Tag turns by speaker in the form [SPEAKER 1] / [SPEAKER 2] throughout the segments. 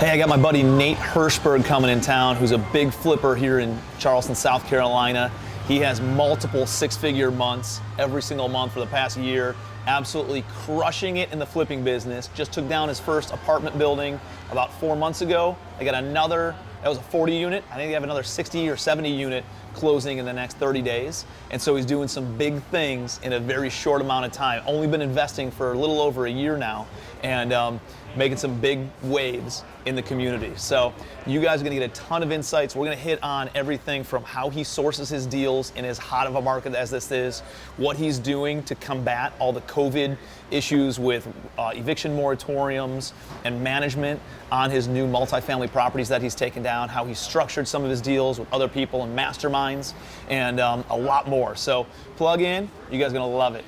[SPEAKER 1] Hey, I got my buddy Nate Hirschberg coming in town, who's a big flipper here in Charleston, South Carolina. He has multiple six-figure months every single month for the past year, absolutely crushing it in the flipping business. Just took down his first apartment building about 4 months ago. They got another, that was a 40 unit. I think they have another 60 or 70 unit closing in the next 30 days. And so he's doing some big things in a very short amount of time. Only been investing for a little over a year now, and making some big waves in the community. So you guys are gonna get a ton of insights. We're gonna hit on everything from how he sources his deals in as hot of a market as this is, what he's doing to combat all the COVID issues with eviction moratoriums and management on his new multifamily properties that he's taken down, how he structured some of his deals with other people and masterminds, and a lot more. So plug in, you guys are gonna love it.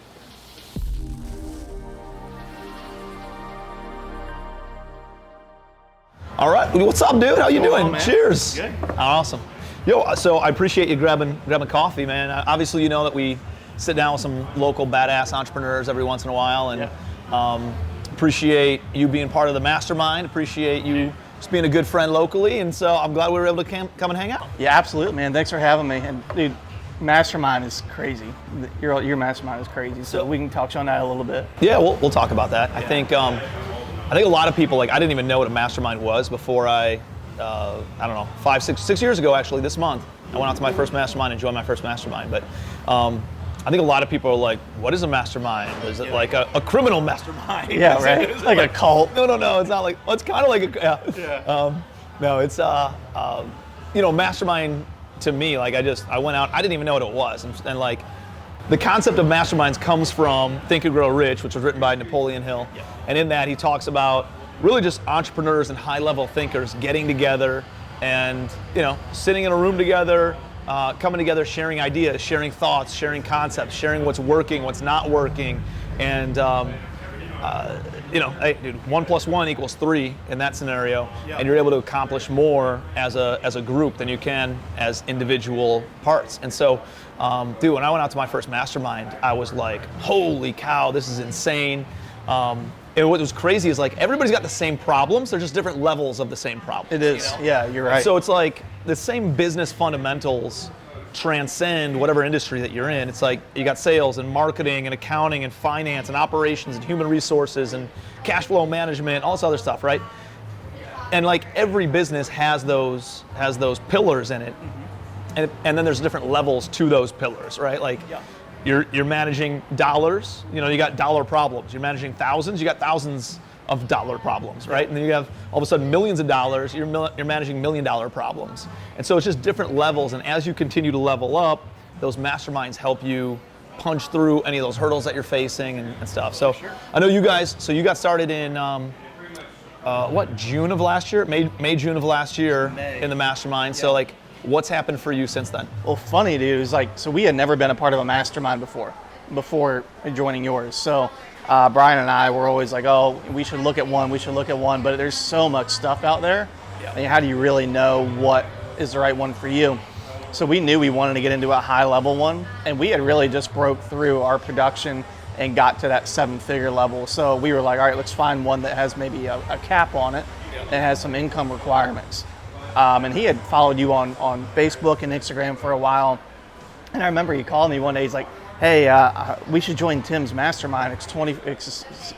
[SPEAKER 1] All right, what's up, dude? How you doing?
[SPEAKER 2] Man.
[SPEAKER 1] Cheers.
[SPEAKER 2] Good.
[SPEAKER 1] Awesome. Yo, so I appreciate you grabbing coffee, man. Obviously, you know that we sit down with some local badass entrepreneurs every once in a while, and appreciate you being part of the mastermind. Appreciate you just being a good friend locally, and so I'm glad we were able to come and hang out.
[SPEAKER 2] Yeah, absolutely, man. Thanks for having me. And dude, mastermind is crazy. Your mastermind is crazy. So we can talk on that a little bit.
[SPEAKER 1] Yeah, we'll talk about that. Yeah. I think a lot of people, like, I didn't even know what a mastermind was before I don't know, 6 years ago, actually, this month, I went out to my first mastermind and joined my first mastermind. But I think a lot of people are like, what is a mastermind? Is it like a criminal mastermind?
[SPEAKER 2] Yeah, right. Like a cult.
[SPEAKER 1] No, it's not like, well, it's kind of like a, no, it's, mastermind to me, like I went out, I didn't even know what it was. And like, the concept of masterminds comes from Think and Grow Rich, which was written by Napoleon Hill. Yeah. And in that, he talks about really just entrepreneurs and high-level thinkers getting together and, sitting in a room together, coming together, sharing ideas, sharing thoughts, sharing concepts, sharing what's working, what's not working. And, hey, dude, 1 + 1 = 3 in that scenario. Yeah. And you're able to accomplish more as a group than you can as individual parts. And so, dude, when I went out to my first mastermind, I was like, holy cow, this is insane. And what was crazy is, like, everybody's got the same problems. They're just different levels of the same problem.
[SPEAKER 2] It is. Yeah, you're right.
[SPEAKER 1] So it's like the same business fundamentals transcend whatever industry that you're in. It's like you got sales and marketing and accounting and finance and operations and human resources and cash flow management, all this other stuff, right? And like every business has those pillars in it. Mm-hmm. And then there's different levels to those pillars, right? Like you're managing dollars, you got dollar problems. You're managing thousands, you got thousands of dollar problems, right? And then you have all of a sudden millions of dollars, you're managing $1 million problems. And so it's just different levels, and as you continue to level up, those masterminds help you punch through any of those hurdles that you're facing and stuff. So I know you guys, so you got started in June of last year? May, June of last year in the mastermind. Yeah. So like, what's happened for you since then?
[SPEAKER 2] Well, funny, dude, it was like, so we had never been a part of a mastermind before joining yours. So Brian and I were always like, oh, we should look at one, but there's so much stuff out there. Yeah. I mean, how do you really know what is the right one for you? So we knew we wanted to get into a high level one, and we had really just broke through our production and got to that 7-figure level. So we were like, all right, let's find one that has maybe a cap on it and has some income requirements. And he had followed you on Facebook and Instagram for a while. And I remember he called me one day, he's like, hey, we should join Tim's mastermind.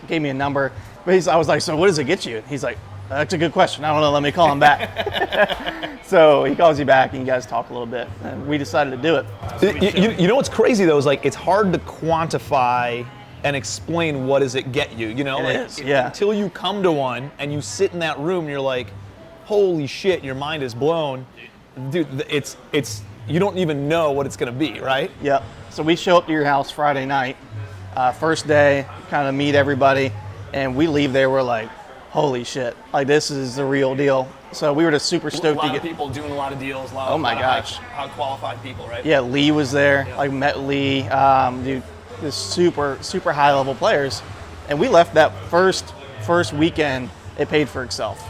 [SPEAKER 2] Gave me a number. But I was like, so what does it get you? He's like, that's a good question. I don't know, let me call him back. So he calls you back and you guys talk a little bit. And we decided to do it.
[SPEAKER 1] You know what's crazy though is like, it's hard to quantify and explain what does it get you, until you come to one and you sit in that room and you're like, holy shit, your mind is blown. Dude, it's you don't even know what it's gonna be, right?
[SPEAKER 2] Yep. So we show up to your house Friday night, first day, kind of meet everybody, and we leave there, we're like, holy shit, like this is the real deal. So we were just super stoked to get
[SPEAKER 1] people doing a lot of deals,
[SPEAKER 2] oh my gosh,
[SPEAKER 1] how qualified people, right?
[SPEAKER 2] Yeah, Lee was there, like met Lee, dude, this super high level players, and we left that first weekend, it paid for itself.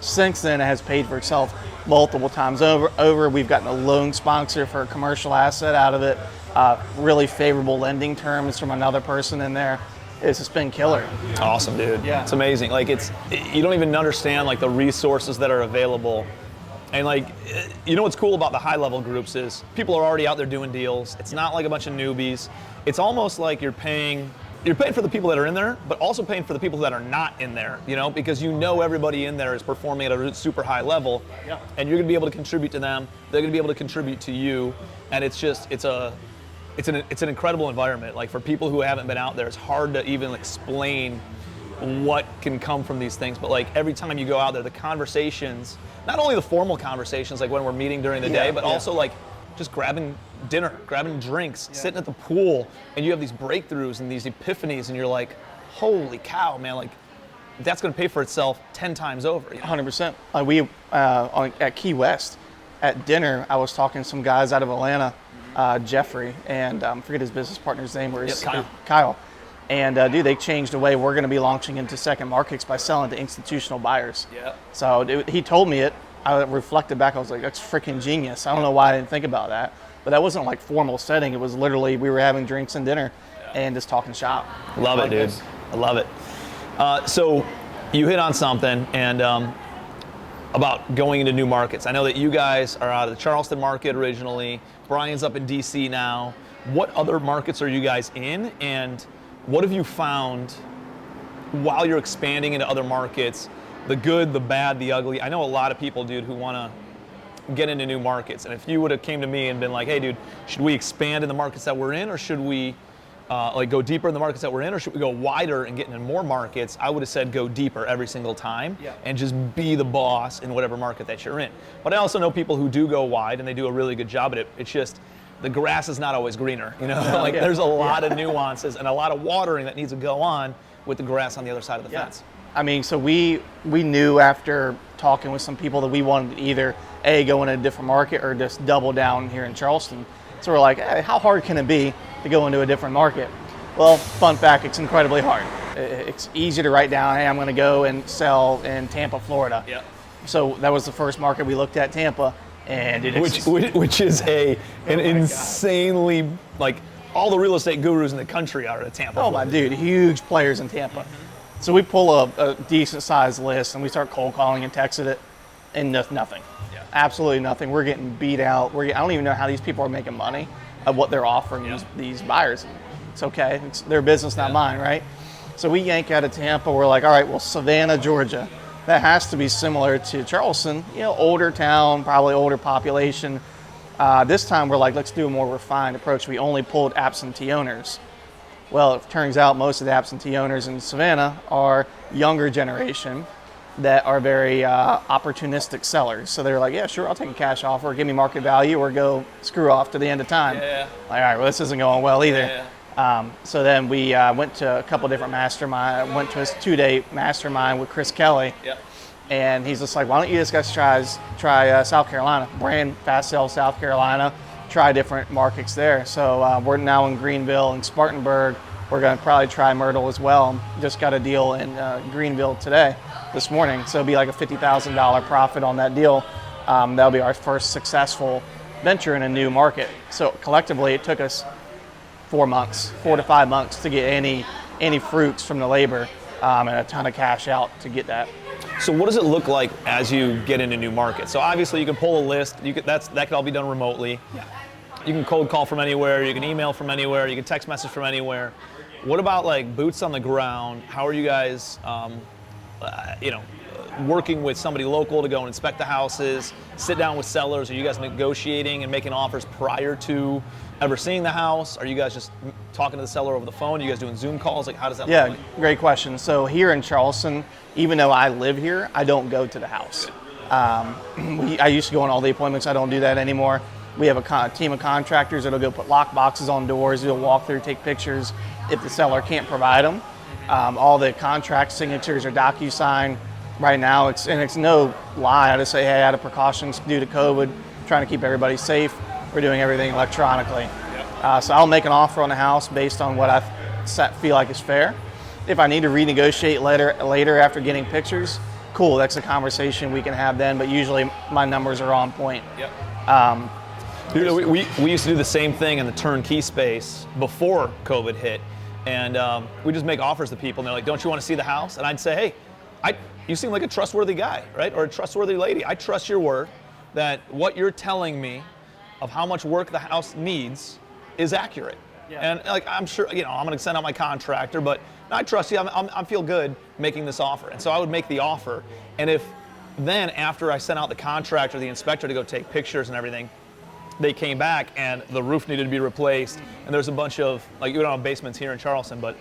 [SPEAKER 2] Since then, it has paid for itself multiple times over. We've gotten a loan sponsor for a commercial asset out of it, really favorable lending terms from another person in there. it's just been killer.
[SPEAKER 1] Awesome, dude.
[SPEAKER 2] Yeah.
[SPEAKER 1] It's amazing. Like, you don't even understand like the resources that are available. And like, you know what's cool about the high level groups is people are already out there doing deals. It's not like a bunch of newbies. It's almost like you're paying for the people that are in there, but also paying for the people that are not in there, you know, because you know everybody in there is performing at a super high level, and you're gonna be able to contribute to them, they're gonna be able to contribute to you, and it's an incredible environment. Like, for people who haven't been out there, it's hard to even explain what can come from these things, but like every time you go out there, the conversations, not only the formal conversations, like when we're meeting during the day, but also like just grabbing dinner, grabbing drinks, sitting at the pool, and you have these breakthroughs and these epiphanies, and you're like, holy cow, man, like that's gonna pay for itself 10 times over. You know?
[SPEAKER 2] 100%. At Key West, at dinner, I was talking to some guys out of Atlanta, Jeffrey, and I forget his business partner's name, Kyle. And dude, they changed the way we're going to be launching into second markets by selling to institutional buyers.
[SPEAKER 1] Yeah.
[SPEAKER 2] So he told me it. I reflected back. I was like, that's freaking genius. I don't know why I didn't think about that. But that wasn't like formal setting. It was literally we were having drinks and dinner and just talking shop.
[SPEAKER 1] Love it, dude. I love it. So you hit on something and about going into new markets. I know that you guys are out of the Charleston market originally. Brian's up in DC now. What other markets are you guys in, and what have you found while you're expanding into other markets? The good, the bad, the ugly. I know a lot of people, dude, who want to get into new markets. And if you would have came to me and been like, hey, dude, should we expand in the markets that we're in, or should we go deeper in the markets that we're in, or should we go wider and get into more markets? I would have said go deeper every single time and just be the boss in whatever market that you're in. But I also know people who do go wide and they do a really good job at it. It's just the grass is not always greener, you know? There's a lot of nuances and a lot of watering that needs to go on with the grass on the other side of the fence.
[SPEAKER 2] I mean, so we knew after talking with some people that we wanted to either A, go in a different market or just double down here in Charleston. So we're like, hey, how hard can it be to go into a different market? Well, fun fact, it's incredibly hard. It's easy to write down, hey, I'm going to go and sell in Tampa, Florida.
[SPEAKER 1] Yeah.
[SPEAKER 2] So that was the first market we looked at, Tampa. And
[SPEAKER 1] which is an insanely, like, all the real estate gurus in the country are at Tampa.
[SPEAKER 2] Oh, my dude, huge players in Tampa. So we pull a decent sized list and we start cold calling and texting it, and nothing. Yeah. Absolutely nothing. We're getting beat out. I don't even know how these people are making money of what they're offering these buyers. It's okay. It's their business, not mine, right? So we yank out of Tampa. We're like, all right, well, Savannah, Georgia. That has to be similar to Charleston, older town, probably older population. This time we're like, let's do a more refined approach. We only pulled absentee owners. Well, it turns out most of the absentee owners in Savannah are younger generation that are very opportunistic sellers. So they're like, yeah, sure, I'll take a cash offer, give me market value, or go screw off to the end of time.
[SPEAKER 1] Yeah.
[SPEAKER 2] Like, all right, well, this isn't going well either.
[SPEAKER 1] Yeah.
[SPEAKER 2] So then we went to a couple different mastermind. Went to his 2-day mastermind with Chris Kelly.
[SPEAKER 1] Yep.
[SPEAKER 2] And he's just like, why don't you guys try South Carolina, brand fast sell South Carolina, try different markets there. So we're now in Greenville and Spartanburg. We're going to probably try Myrtle as well. Just got a deal in Greenville this morning. So it'll be like a $50,000 profit on that deal. That'll be our first successful venture in a new market. So collectively, it took us 4 to 5 months to get any fruits from the labor and a ton of cash out to get that.
[SPEAKER 1] So what does it look like as you get into new markets? So obviously you can pull a list. That could all be done remotely. Yeah. You can cold call from anywhere. You can email from anywhere. You can text message from anywhere. What about like boots on the ground? How are you guys, working with somebody local to go and inspect the houses, sit down with sellers? Are you guys negotiating and making offers prior to ever seeing the house? Are you guys just talking to the seller over the phone? Are you guys doing Zoom calls? Like, how does that look like?
[SPEAKER 2] Yeah, great question. So here in Charleston, even though I live here, I don't go to the house. I used to go on all the appointments. I don't do that anymore. We have a team of contractors that'll go put lock boxes on doors. They'll walk through, take pictures if the seller can't provide them. All the contract signatures are DocuSign. Right now, it's no lie. I just say, hey, out of precautions due to COVID, trying to keep everybody safe. We're doing everything electronically. Yep. So I'll make an offer on the house based on what I feel like is fair. If I need to renegotiate later after getting pictures, cool, that's a conversation we can have then, but usually my numbers are on point.
[SPEAKER 1] Yep. We used to do the same thing in the turnkey space before COVID hit. And we just make offers to people, and they're like, don't you want to see the house? And I'd say, hey, you seem like a trustworthy guy, right? Or a trustworthy lady. I trust your word that what you're telling me of how much work the house needs is accurate.
[SPEAKER 2] Yeah.
[SPEAKER 1] And like, I'm sure, I'm going to send out my contractor, but I trust you. I feel good making this offer. And so I would make the offer. And if then after I sent out the contractor, the inspector to go take pictures and everything, they came back and the roof needed to be replaced. And there's a bunch of, like, you don't have basements here in Charleston, but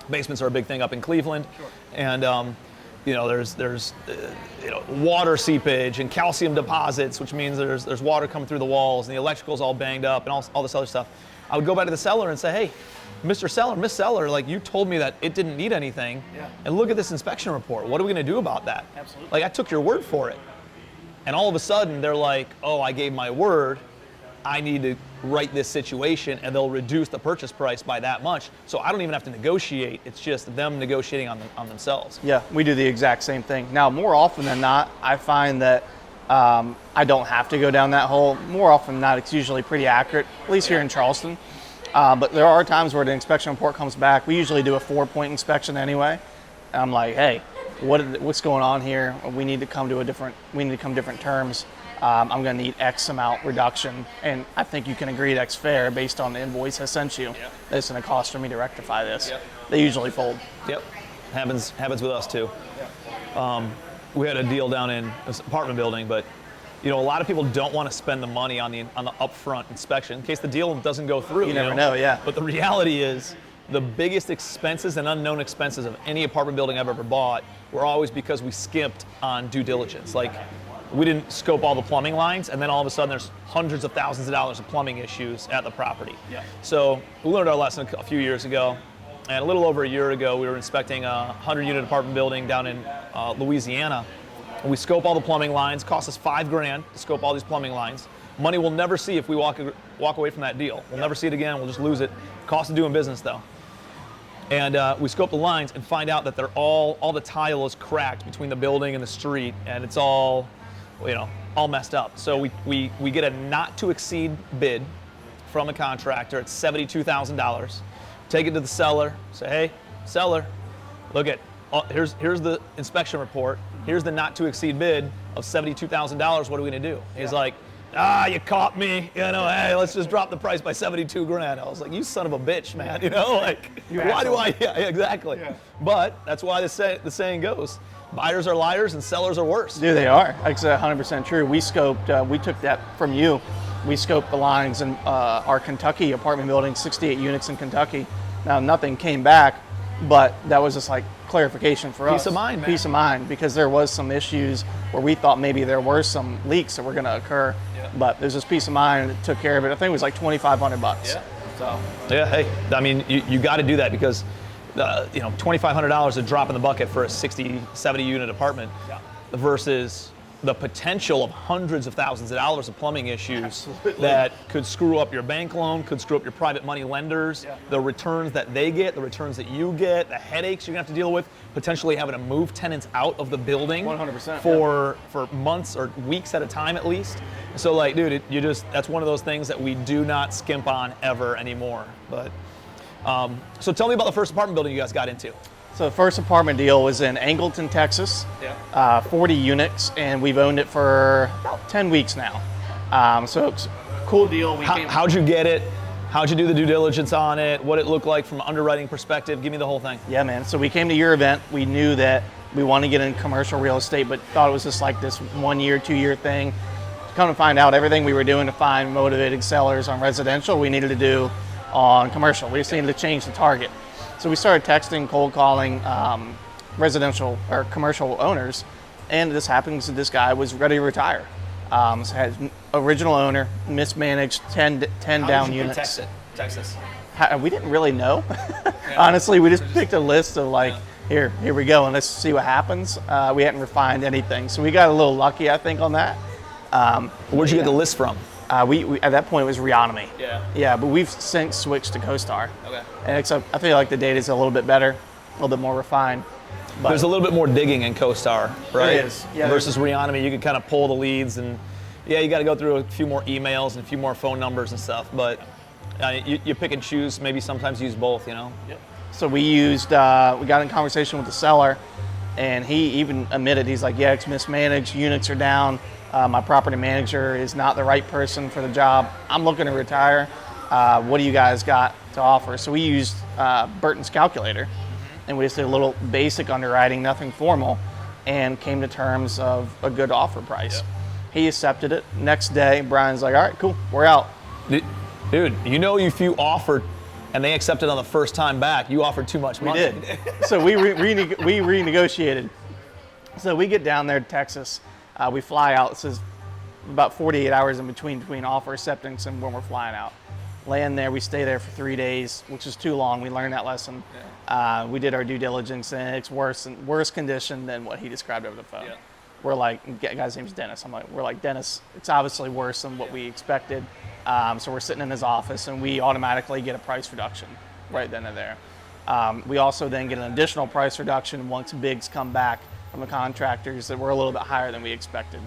[SPEAKER 1] basements are a big thing up in Cleveland.
[SPEAKER 2] Sure.
[SPEAKER 1] And, there's water seepage and calcium deposits, which means there's water coming through the walls, and the electrical's all banged up and all this other stuff. I would go back to the seller and say, hey, Mr. Seller, Miss Seller, like, you told me that it didn't need anything, and look at this inspection report. What are we going to do about that?
[SPEAKER 2] Absolutely.
[SPEAKER 1] Like, I took your word for it. And all of a sudden, they're like, oh, I gave my word. I need to right this situation, and they'll reduce the purchase price by that much. So I don't even have to negotiate. It's just them negotiating on themselves.
[SPEAKER 2] Yeah, we do the exact same thing. Now, more often than not, I find that I don't have to go down that hole. More often than not, it's usually pretty accurate, at least here in Charleston. But there are times where the inspection report comes back. We usually do a 4-point inspection anyway. And I'm like, hey, what's going on here? We need to come different terms. I'm going to need X amount reduction, and I think you can agree that's fair based on the invoice I sent you.
[SPEAKER 1] Yep.
[SPEAKER 2] It's going to cost for me to rectify this.
[SPEAKER 1] Yep.
[SPEAKER 2] They usually fold.
[SPEAKER 1] Yep, happens with us too. We had a deal down in this apartment building, but a lot of people don't want to spend the money on the upfront inspection in case the deal doesn't go through.
[SPEAKER 2] You never know, yeah.
[SPEAKER 1] But the reality is, the biggest expenses and unknown expenses of any apartment building I've ever bought were always because we skimped on due diligence. Like, we didn't scope all the plumbing lines, and then all of a sudden there's hundreds of thousands of dollars of plumbing issues at the property. Yeah. So we learned our lesson a few years ago, and a little over a year ago we were inspecting a 100-unit apartment building down in Louisiana. And we scope all the plumbing lines. It cost us $5,000 to scope all these plumbing lines. Money we'll never see if we walk away from that deal. We'll never see it again. We'll just lose it. Cost of doing business though. And we scope the lines and find out that they're all the tile is cracked between the building and the street, and it's all messed up. So we get a not to exceed bid from a contractor at $72,000. Take it to the seller. Say, hey, seller, look at here's the inspection report. Here's the not to exceed bid of $72,000. What are we gonna do? He's like, you caught me. Hey, let's just drop the price by $72,000. I was like, you son of a bitch, man. Why do I? Yeah, exactly. Yeah. But that's why the saying goes. Buyers are liars and sellers are worse.
[SPEAKER 2] Dude, they are. That's 100% true. We took that from you. We scoped the lines in our Kentucky apartment building, 68 units in Kentucky. Now, nothing came back, but that was just like clarification for us.
[SPEAKER 1] Peace of mind, man.
[SPEAKER 2] Peace of mind, because there was some issues where we thought maybe there were some leaks that were going to occur, but there's this peace of mind that took care of it. I think it was like $2,500.
[SPEAKER 1] Yeah. So. Yeah. Hey, I mean, you got to do that because $2,500 is a drop in the bucket for a 60, 70 unit apartment versus the potential of hundreds of thousands of dollars of plumbing issues that could screw up your bank loan, could screw up your private money lenders, the returns that they get, the returns that you get, the headaches you're gonna have to deal with, potentially having to move tenants out of the building
[SPEAKER 2] 100%,
[SPEAKER 1] for months or weeks at a time at least. So like, dude, that's one of those things that we do not skimp on ever anymore. But so tell me about the first apartment building you guys got into.
[SPEAKER 2] So the first apartment deal was in Angleton, Texas, 40 units, and we've owned it for about 10 weeks now. So it's a cool deal.
[SPEAKER 1] How'd you get it? How'd you do the due diligence on it? What it looked like from an underwriting perspective? Give me the whole thing.
[SPEAKER 2] Yeah, man. So we came to your event. We knew that we wanted to get in commercial real estate, but thought it was just like this 1 year, 2 year thing. Come to find out, everything we were doing to find motivated sellers on residential, we needed to do on commercial. We just needed to change the target. So we started texting, cold calling residential or commercial owners, and this happens that this guy was ready to retire. So had original owner, mismanaged 10 down units.
[SPEAKER 1] Texas.
[SPEAKER 2] We didn't really know. Honestly, we just picked a list of like, here we go, and let's see what happens. We hadn't refined anything, so we got a little lucky, I think, on that.
[SPEAKER 1] Where'd you get the list from?
[SPEAKER 2] We at that point it was Reonomy.
[SPEAKER 1] Yeah,
[SPEAKER 2] but we've since switched to CoStar.
[SPEAKER 1] Okay.
[SPEAKER 2] And I feel like the data's a little bit better, a little bit more refined. But
[SPEAKER 1] there's a little bit more digging in CoStar, right?
[SPEAKER 2] There is. Yeah,
[SPEAKER 1] versus Reonomy, you can kind of pull the leads, and you got to go through a few more emails and a few more phone numbers and stuff. But you pick and choose. Maybe sometimes use both.
[SPEAKER 2] Yep. So we got in conversation with the seller, and he even admitted, he's like, yeah, it's mismanaged, units are down, my property manager is not the right person for the job, I'm looking to retire, what do you guys got to offer? So we used Burton's calculator, and we just did a little basic underwriting, nothing formal, and came to terms of a good offer price.
[SPEAKER 1] Yep.
[SPEAKER 2] He accepted it. Next day, Brian's like, all right, cool, we're out.
[SPEAKER 1] Dude, if you offered and they accepted on the first time back, you offered too much money.
[SPEAKER 2] We did. So we renegotiated. So we get down there to Texas. We fly out. This is about 48 hours in between offer acceptance and when we're flying out. Land there. We stay there for 3 days, which is too long. We learned that lesson. Yeah. We did our due diligence, and it's worse condition than what he described over the phone. Yeah. We're like, guy's name's Dennis. We're like, Dennis, it's obviously worse than what we expected. So we're sitting in his office, and we automatically get a price reduction right then and there. We also then get an additional price reduction once bids come back from the contractors that were a little bit higher than we expected.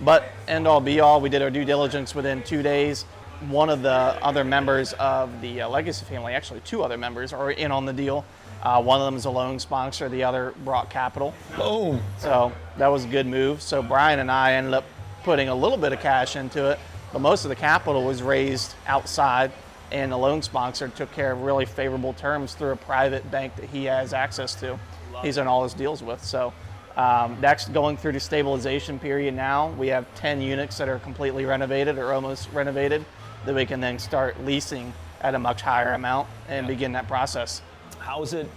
[SPEAKER 2] But end all be all, we did our due diligence within 2 days. One of the other members of the Legacy family, actually 2 other members, are in on the deal. One of them is a loan sponsor, the other brought capital.
[SPEAKER 1] Boom.
[SPEAKER 2] So that was a good move. So Brian and I ended up putting a little bit of cash into it, but most of the capital was raised outside, and the loan sponsor took care of really favorable terms through a private bank that he has access to. He's in all his deals with. So that's going through the stabilization period now. We have 10 units that are completely renovated or almost renovated that we can then start leasing at a much higher amount and begin that process.
[SPEAKER 1] How is it,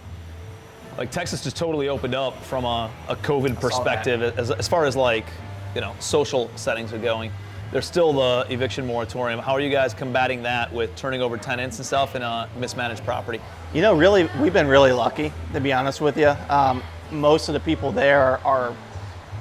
[SPEAKER 1] like Texas just totally opened up from a COVID perspective as far as like, social settings are going. There's still the eviction moratorium. How are you guys combating that with turning over tenants and stuff in a mismanaged property?
[SPEAKER 2] Really, we've been really lucky, to be honest with you. Most of the people there are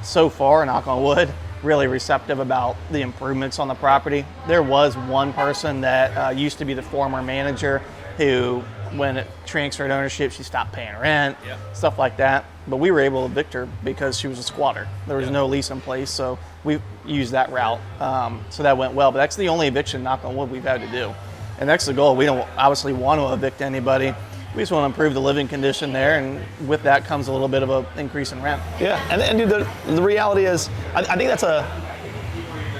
[SPEAKER 2] so far, knock on wood, really receptive about the improvements on the property. There was one person that used to be the former manager who, when it transferred ownership, she stopped paying rent, stuff like that. But we were able to evict her because she was a squatter. There was no lease in place, so we used that route. So that went well. But that's the only eviction, knock on wood, we've had to do. And that's the goal. We don't obviously want to evict anybody. We just want to improve the living condition there, and with that comes a little bit of an increase in rent.
[SPEAKER 1] Yeah, and dude, the reality is, I think that's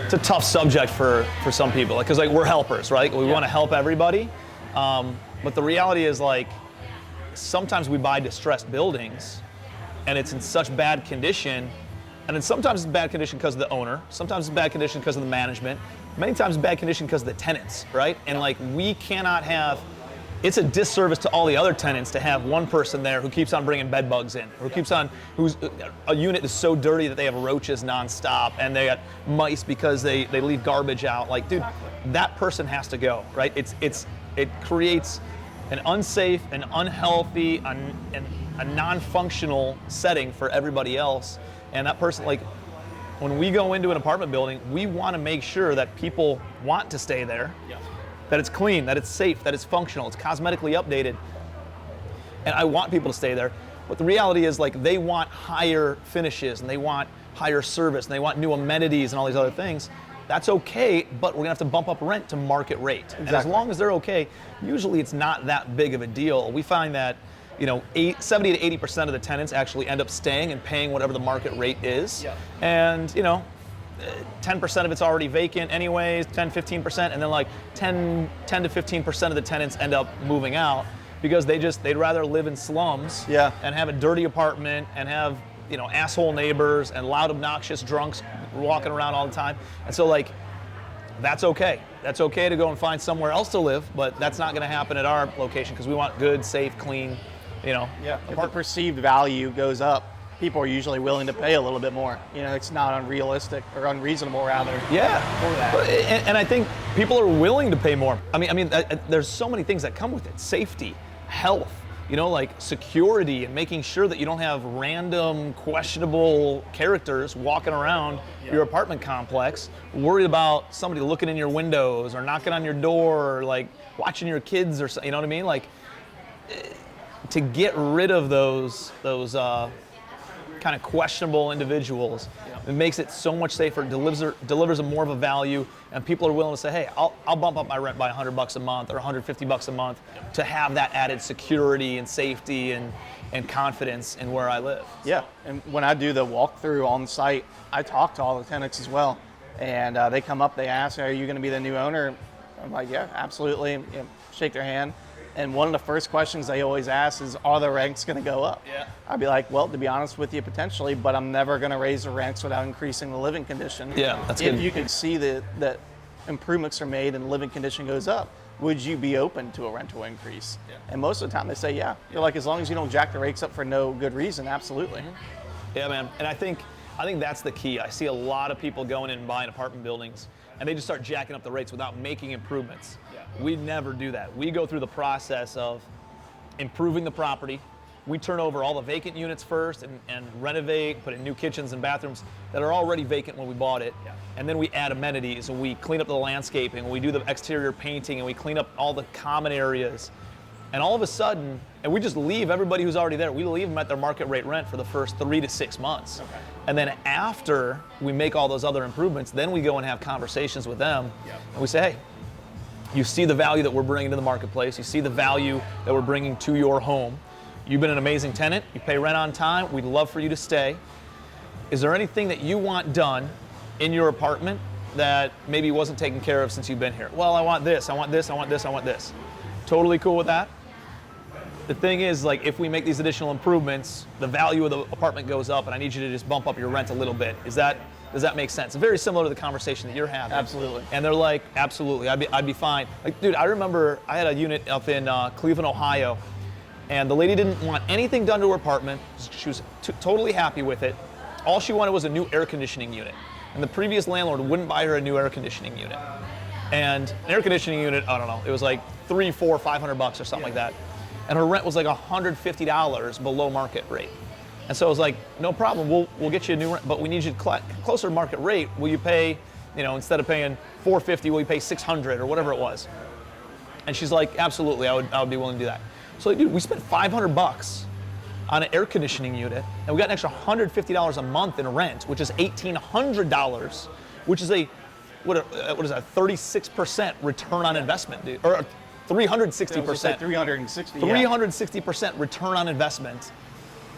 [SPEAKER 1] it's a tough subject for some people, because like we're helpers, right? We want to help everybody, but the reality is like sometimes we buy distressed buildings, and it's in such bad condition, and then sometimes it's bad condition because of the owner, sometimes it's bad condition because of the management, many times it's bad condition because of the tenants, right? And like we cannot have. It's a disservice to all the other tenants to have one person there who keeps on bringing bed bugs in, or whose a unit is so dirty that they have roaches nonstop, and they got mice because they leave garbage out. Like, dude, that person has to go, right? It creates an unsafe, an unhealthy, a non-functional setting for everybody else. And that person, like, when we go into an apartment building, we want to make sure that people want to stay there. Yeah. That it's clean, that it's safe, that it's functional, it's cosmetically updated. And I want people to stay there. But the reality is, like, they want higher finishes, and they want higher service, and they want new amenities and all these other things. That's okay, but we're gonna have to bump up rent to market rate. Exactly. And as long as they're okay, usually it's not that big of a deal. We find that 70 to 80% of the tenants actually end up staying and paying whatever the market rate is. Yeah. And 10% of it's already vacant anyways, 10-15%, and then like 10 to 15% of the tenants end up moving out because they'd rather live in slums and have a dirty apartment and have asshole neighbors and loud, obnoxious drunks walking around all the time. And so like that's okay. That's okay to go and find somewhere else to live, but that's not going to happen at our location because we want good, safe, clean,
[SPEAKER 2] If the perceived value goes up, people are usually willing to pay a little bit more. It's not unrealistic or unreasonable, rather.
[SPEAKER 1] Yeah, for that. And I think people are willing to pay more. I mean, there's so many things that come with it: safety, health, like security, and making sure that you don't have random, questionable characters walking around your apartment complex, worried about somebody looking in your windows or knocking on your door, or like watching your kids, or you know what I mean? Like, to get rid of those kind of questionable individuals. It makes it so much safer, delivers a more of a value, and people are willing to say, hey, I'll bump up my rent by $100 a month or $150 a month to have that added security and safety and confidence in where I live.
[SPEAKER 2] Yeah, and when I do the walkthrough on site, I talk to all the tenants as well, and they come up, they ask, are you going to be the new owner? I'm like, yeah, absolutely. You know, shake their hand. And one of the first questions they always ask is, are the rents going to go up?
[SPEAKER 1] Yeah.
[SPEAKER 2] I'd be like, well, to be honest with you, potentially, but I'm never going to raise the rents without increasing the living condition.
[SPEAKER 1] Yeah, that's
[SPEAKER 2] if
[SPEAKER 1] good.
[SPEAKER 2] you can see that improvements are made and the living condition goes up, would you be open to a rental increase? Yeah. And most of the time they say, yeah. You're like, as long as you don't jack the rates up for no good reason, absolutely.
[SPEAKER 1] Yeah, man. And I think that's the key. I see a lot of people going in and buying apartment buildings, and they just start jacking up the rates without making improvements. Yeah. We never do that. We go through the process of improving the property. We turn over all the vacant units first and renovate, put in new kitchens and bathrooms that are already vacant when we bought it. Yeah. And then we add amenities, and we clean up the landscaping, and we do the exterior painting, and we clean up all the common areas. And all of a sudden, and we just leave everybody who's already there, we leave them at their market rate rent for the first 3 to 6 months. Okay. And then after we make all those other improvements, then we go and have conversations with them. Yep. And we say, hey, you see the value that we're bringing to the marketplace. You see the value that we're bringing to your home. You've been an amazing tenant. You pay rent on time. We'd love for you to stay. Is there anything that you want done in your apartment that maybe wasn't taken care of since you've been here? Well, I want this, I want this, I want this, I want this. Totally cool with that. The thing is, like, if we make these additional improvements, the value of the apartment goes up, and I need you to just bump up your rent a little bit. Does that make sense? It's very similar to the conversation that you're having.
[SPEAKER 2] Absolutely.
[SPEAKER 1] And they're like, absolutely, I'd be fine. Like, dude, I remember I had a unit up in Cleveland, Ohio, and the lady didn't want anything done to her apartment. She was totally happy with it. All she wanted was a new air conditioning unit, and the previous landlord wouldn't buy her a new air conditioning unit. And an air conditioning unit, I don't know, it was like $300, $400, $500 or something like that. And her rent was like $150 below market rate. And so I was like, no problem, we'll get you a new rent, but we need you to closer to market rate. Will you pay, instead of paying $450, will you pay $600 or whatever it was? And she's like, absolutely, I would be willing to do that. So dude, we spent $500 on an air conditioning unit, and we got an extra $150 a month in rent, which is $1,800, which is what is that, 36% return on investment, dude, or 360%.
[SPEAKER 2] 360.
[SPEAKER 1] 360% return on investment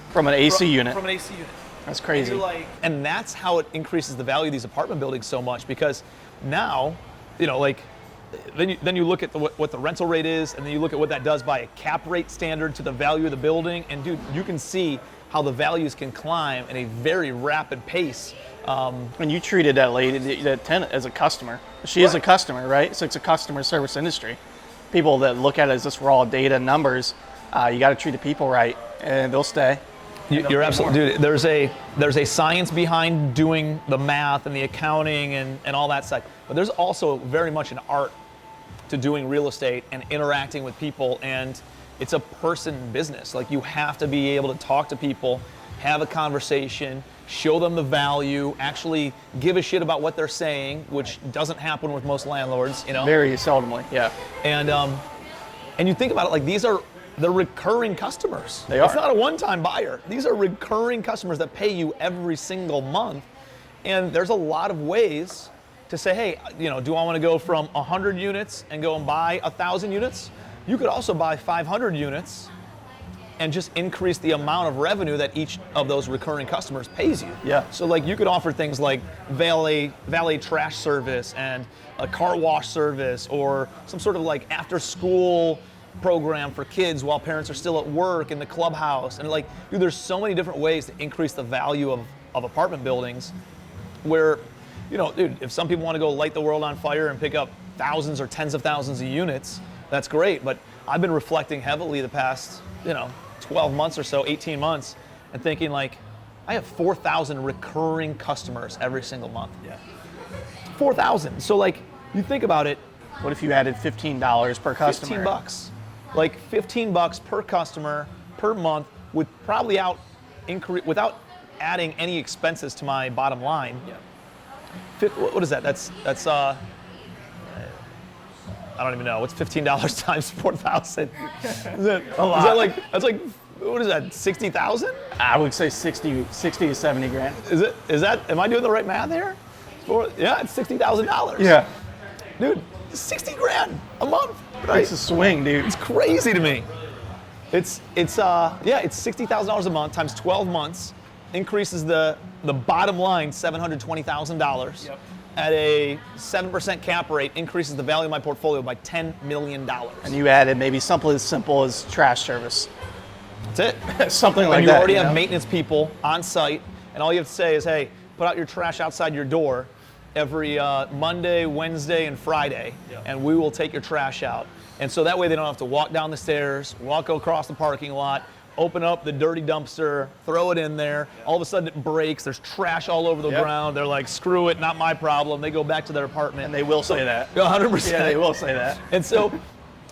[SPEAKER 2] from an AC unit.
[SPEAKER 1] From an AC unit.
[SPEAKER 2] That's crazy.
[SPEAKER 1] And that's how it increases the value of these apartment buildings so much, because now, then you look at what the rental rate is, and then you look at what that does by a cap rate standard to the value of the building, and dude, you can see how the values can climb in a very rapid pace.
[SPEAKER 2] And you treated that lady, that tenant, as a customer. She is a customer, right? So it's a customer service industry. People that look at it as just raw data numbers, you got to treat the people right, and they'll stay.
[SPEAKER 1] You're absolutely, dude. There's a science behind doing the math and the accounting and all that stuff, but there's also very much an art to doing real estate and interacting with people, and it's a person business. Like, you have to be able to talk to people, have a conversation, show them the value, actually give a shit about what they're saying, which doesn't happen with most landlords,
[SPEAKER 2] Very seldomly, yeah.
[SPEAKER 1] And you think about it, like, they're recurring customers.
[SPEAKER 2] They are.
[SPEAKER 1] It's not a one-time buyer. These are recurring customers that pay you every single month. And there's a lot of ways to say, hey, do I want to go from 100 units and go and buy 1,000 units? You could also buy 500 units and just increase the amount of revenue that each of those recurring customers pays you.
[SPEAKER 2] Yeah.
[SPEAKER 1] So like, you could offer things like valet trash service and a car wash service, or some sort of like after school program for kids while parents are still at work in the clubhouse. And like, dude, there's so many different ways to increase the value of apartment buildings where, dude, if some people want to go light the world on fire and pick up thousands or tens of thousands of units, that's great. But I've been reflecting heavily the past, 12 months or so, 18 months, and thinking like, I have 4,000 recurring customers every single month.
[SPEAKER 2] Yeah.
[SPEAKER 1] 4,000. So like, you think about it.
[SPEAKER 2] What if you added $15 per customer?
[SPEAKER 1] $15. Like $15 per customer per month would probably without adding any expenses to my bottom line. Yeah. What is that? That's I don't even know. What's $15 times 4,000? Is that like, that's like what is that, 60,000?
[SPEAKER 2] I would say 60 to 70 grand.
[SPEAKER 1] Is that, am I doing the right math here? Yeah, it's $60,000.
[SPEAKER 2] Yeah.
[SPEAKER 1] Dude, 60 grand a month. Right?
[SPEAKER 2] It's a swing, dude.
[SPEAKER 1] It's crazy to me. It's $60,000 a month times 12 months, increases the bottom line $720,000.
[SPEAKER 2] Yep.
[SPEAKER 1] At a 7% cap rate, increases the value of my portfolio by $10 million.
[SPEAKER 2] And you added maybe something as simple as trash service.
[SPEAKER 1] That's it.
[SPEAKER 2] Something like
[SPEAKER 1] and you
[SPEAKER 2] that.
[SPEAKER 1] already have maintenance people on site, and all you have to say is, hey, put out your trash outside your door every Monday, Wednesday, and Friday, and we will take your trash out. And so that way they don't have to walk down the stairs, walk across the parking lot, open up the dirty dumpster, throw it in there. All of a sudden it breaks. There's trash all over the ground. They're like, screw it, not my problem. They go back to their apartment.
[SPEAKER 2] And they will say that.
[SPEAKER 1] 100%.
[SPEAKER 2] Yeah, they will say that.
[SPEAKER 1] And so